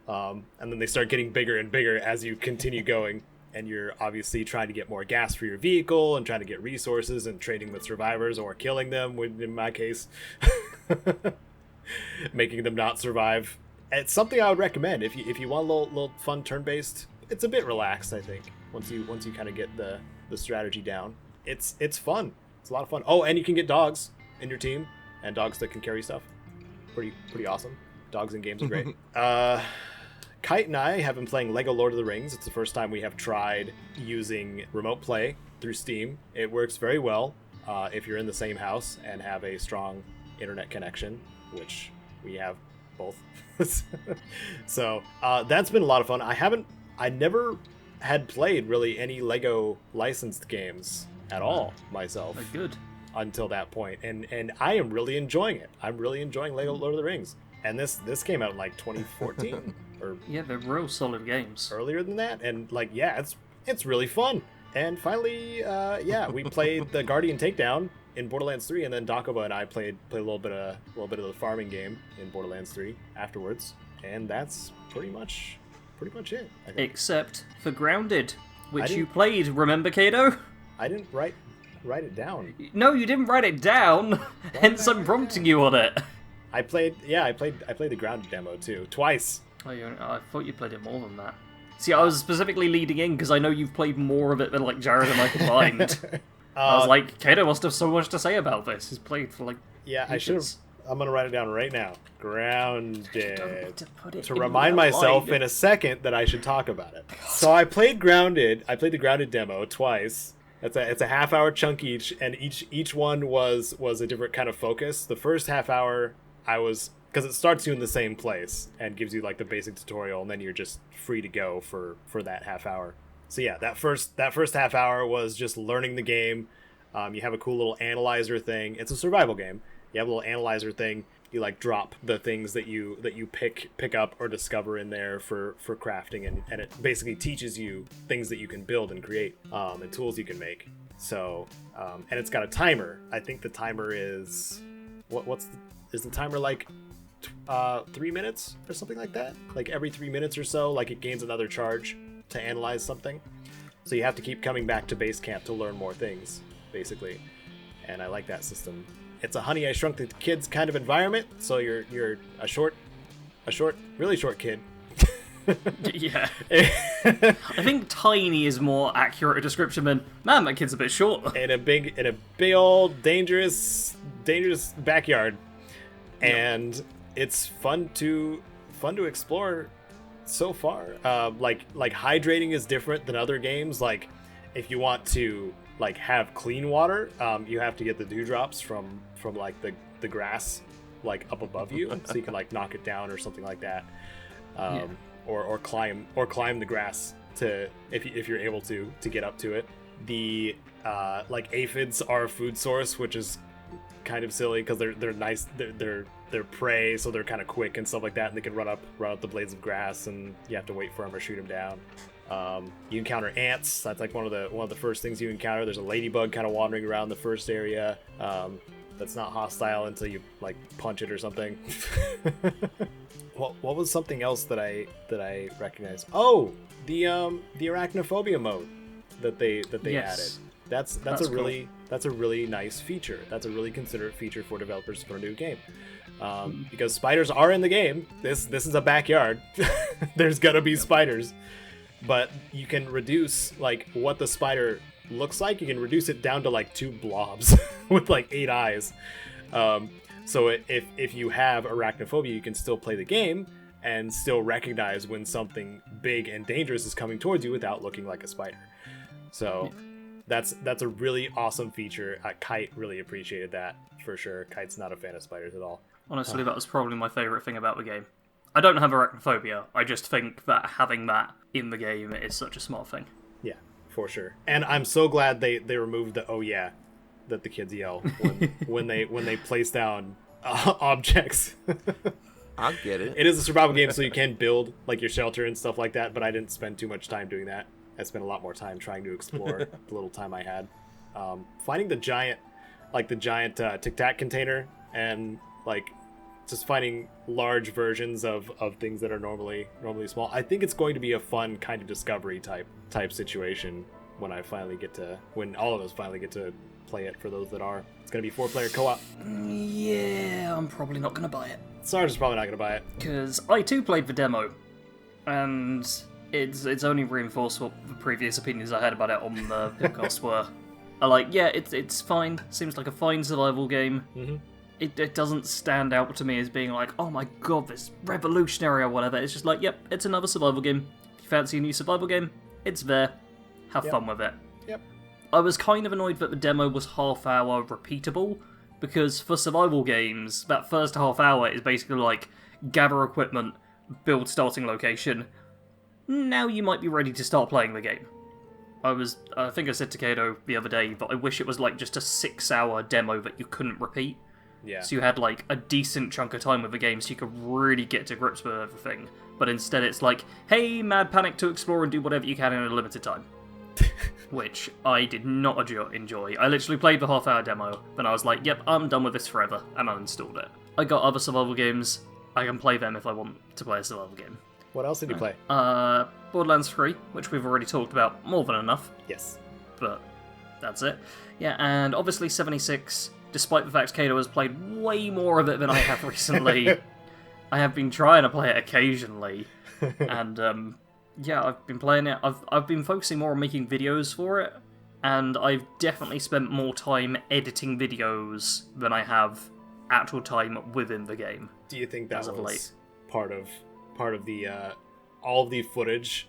And then they start getting bigger and bigger as you continue going, and you're obviously trying to get more gas for your vehicle and trying to get resources and trading with survivors or killing them, in my case, making them not survive. It's something I would recommend if you want a little fun turn-based. It's a bit relaxed, I think, once you kind of get the strategy down. It's fun. It's a lot of fun. Oh, and you can get dogs in your team, and dogs that can carry stuff. Pretty awesome. Dogs in games are great. Kite and I have been playing Lego Lord of the Rings. It's the first time we have tried using remote play through Steam. It works very well if you're in the same house and have a strong internet connection, which we have both. So that's been a lot of fun. I never had played really any Lego licensed games at all myself. Good. Until that point, and I am really enjoying it. I'm really enjoying Lego Lord of the Rings, and this came out in like 2014 or Yeah, they're real solid games. earlier than that, and like it's really fun. And finally, we played the Guardian Takedown in Borderlands 3, and then Dakoba and I played a little bit of the farming game in Borderlands 3 afterwards, and that's pretty much it. I think. Except for Grounded, which you played. Remember, Caedo? I didn't write it down. No, you didn't write it down. Hence, I'm prompting you on it. I played the Grounded demo too, twice. Oh, I thought you played it more than that. See, I was specifically leading in because I know you've played more of it than like Jared and I combined. I was like, Caedo must have so much to say about this. He's played for like. Yeah, I should have. I'm gonna write it down right now. Grounded. To in remind that myself line. in a second that I should talk about it. So I played Grounded. I played the Grounded demo twice. It's a half-hour chunk each, and each one was a different kind of focus. The first half hour, because it starts you in the same place and gives you like the basic tutorial, and then you're just free to go for that half hour. So yeah, that first half hour was just learning the game. You have a cool little analyzer thing. It's a survival game. You have a little analyzer thing. You like drop the things that you pick up or discover in there for crafting, and it basically teaches you things that you can build and create, and tools you can make. So and it's got a timer. I think the timer is is the timer like 3 minutes or something like that? Like every 3 minutes or so, like it gains another charge to analyze something. So you have to keep coming back to base camp to learn more things, basically. And I like that system. It's a Honey, I Shrunk the Kids kind of environment, so you're a really short kid. Yeah. I think tiny is more accurate a description than, man, that kid's a bit short. In a big old dangerous backyard. And it's fun to explore so far. Like hydrating is different than other games. Like if you want to like have clean water, you have to get the dewdrops from like the grass like up above you, so you can like knock it down or something like that, or climb the grass to if you're able to get up to it. The like aphids are a food source, which is kind of silly because they're nice. They're prey, so they're kind of quick and stuff like that, and they can run up the blades of grass, and you have to wait for them or shoot them down. You encounter ants. That's like one of the first things you encounter. There's a ladybug kind of wandering around the first area. That's not hostile until you like punch it or something. What was something else that I recognized? Oh, the arachnophobia mode that they added. That's a really nice feature. That's a really considerate feature for developers for a new game. Because spiders are in the game. This is a backyard. There's gonna be spiders. But you can reduce like what the spider looks like. You can reduce it down to like 2 blobs with like 8 eyes. So if you have arachnophobia, you can still play the game and still recognize when something big and dangerous is coming towards you without looking like a spider. So that's a really awesome feature. Kite really appreciated that for sure. Kite's not a fan of spiders at all. Honestly, that was probably my favourite thing about the game. I don't have arachnophobia. I just think that having that in the game is such a smart thing. Yeah, for sure. And I'm so glad they removed the "oh yeah" that the kids yell when they place down objects. I'll get it. It is a survival game, so you can build like your shelter and stuff like that. But I didn't spend too much time doing that. I spent a lot more time trying to explore the little time I had. Finding the giant Tic Tac container, and like just finding large versions of things that are normally small. I think it's going to be a fun kind of discovery type situation when all of us finally get to play it. For those that are, it's going to be 4-player co-op. Yeah, I'm probably not going to buy it. Sarge is probably not going to buy it. Because I too played the demo, and it's only reinforced what the previous opinions I had about it on the podcast were. It's fine. Seems like a fine survival game. Mm-hmm. It doesn't stand out to me as being like, oh my god, this revolutionary or whatever. It's just like, yep, it's another survival game. If you fancy a new survival game, it's there. Have fun with it. Yep. I was kind of annoyed that the demo was half-hour repeatable, because for survival games, that first half hour is basically like, gather equipment, build starting location, now you might be ready to start playing the game. I think I said to Caedo the other day that I wish it was like just a 6-hour demo that you couldn't repeat. Yeah. So you had like a decent chunk of time with the game so you could really get to grips with everything. But instead it's like, hey, mad panic to explore and do whatever you can in a limited time. Which I did not enjoy. I literally played the half-hour demo, then I was like, yep, I'm done with this forever, and uninstalled it. I got other survival games. I can play them if I want to play a survival game. What else did you play? Borderlands 3, which we've already talked about more than enough. Yes. But that's it. Yeah, and obviously 76, despite the fact Caedo has played way more of it than I have recently. I have been trying to play it occasionally, and yeah, I've been playing it. I've been focusing more on making videos for it, and I've definitely spent more time editing videos than I have actual time within the game. Do you think that as of was late. part of the all of the footage,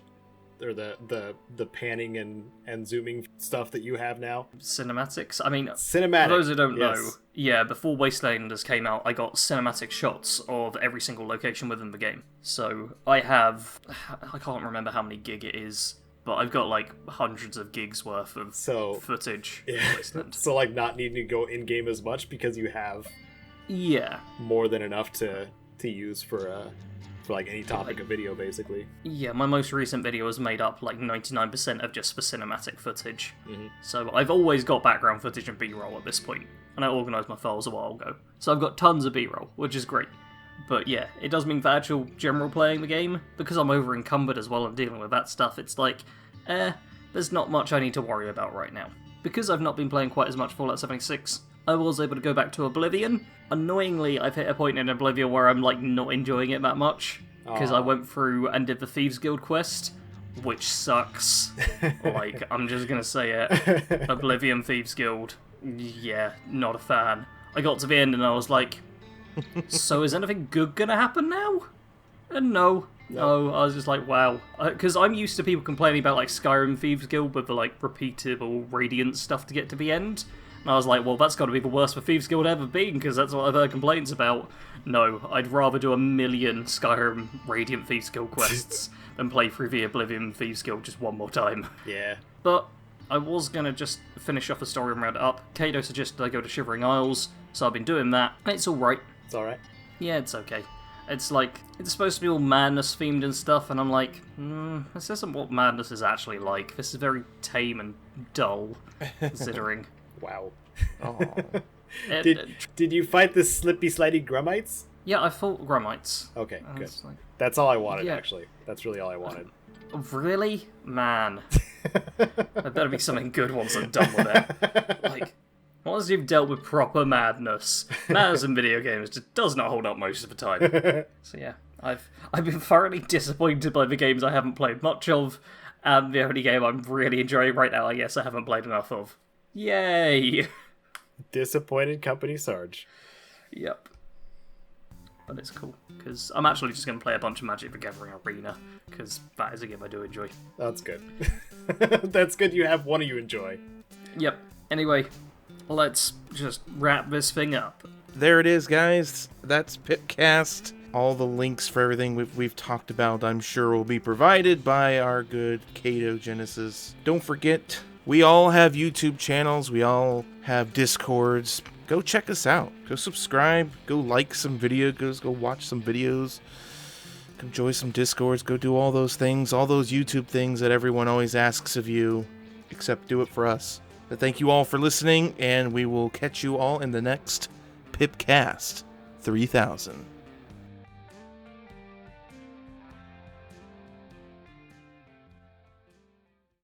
or the panning and zooming stuff that you have now? Cinematics? I mean, Cinematic. for those who don't know, yes. yeah, before Wastelanders came out, I got cinematic shots of every single location within the game. So I can't remember how many gig it is, but I've got like hundreds of gigs worth of footage. Yeah. of Wasteland. So like not needing to go in game as much because you have more than enough to use for like any topic of video, basically. Yeah, my most recent video was made up like 99% of just for cinematic footage. Mm-hmm. So I've always got background footage and B-roll at this point, and I organised my files a while ago. So I've got tons of B-roll, which is great. But yeah, it does mean for actual general playing the game, because I'm over encumbered as well and dealing with that stuff, it's like, there's not much I need to worry about right now. Because I've not been playing quite as much Fallout 76, I was able to go back to Oblivion. Annoyingly, I've hit a point in Oblivion where I'm like not enjoying it that much, because I went through and did the Thieves Guild quest, which sucks. Like, I'm just gonna say it. Oblivion Thieves Guild, yeah, not a fan. I got to the end and I was like, so is anything good gonna happen now? And no, I was just like, wow. Because I'm used to people complaining about like Skyrim Thieves Guild with the like repeatable Radiant stuff to get to the end. And I was like, well, that's got to be the worst for Thieves Guild ever been, because that's what I've heard complaints about. No, I'd rather do 1,000,000 Skyrim Radiant Thieves Guild quests than play through the Oblivion Thieves Guild just one more time. Yeah. But I was going to just finish off the story and round it up. Caedo suggested I go to Shivering Isles, so I've been doing that. It's alright. It's alright? Yeah, it's okay. It's like, it's supposed to be all madness themed and stuff, and I'm like, this isn't what madness is actually like. This is very tame and dull, considering. Wow. Oh. Did you fight the slippy slidey grummites? Yeah, I fought grummites. Okay, good. Like, that's all I wanted, yeah. actually. That's really all I wanted. Really? Man. There better be something good once I'm done with it. Like, once you've dealt with proper madness, madness in video games just does not hold up most of the time. So yeah, I've been thoroughly disappointed by the games I haven't played much of, and the only game I'm really enjoying right now, I guess I haven't played enough of. Yay! Disappointed Company Sarge. Yep. But it's cool, because I'm actually just going to play a bunch of Magic the Gathering Arena, because that is a game I do enjoy. That's good. That's good you have one of you enjoy. Yep. Anyway, let's just wrap this thing up. There it is, guys. That's PIPCAST. All the links for everything we've talked about, I'm sure, will be provided by our good Caedo Genesis. Don't forget, we all have YouTube channels. We all have Discords. Go check us out. Go subscribe. Go like some videos. Go watch some videos. Go join some Discords. Go do all those things. All those YouTube things that everyone always asks of you. Except do it for us. But thank you all for listening, and we will catch you all in the next PIPCAST 3000.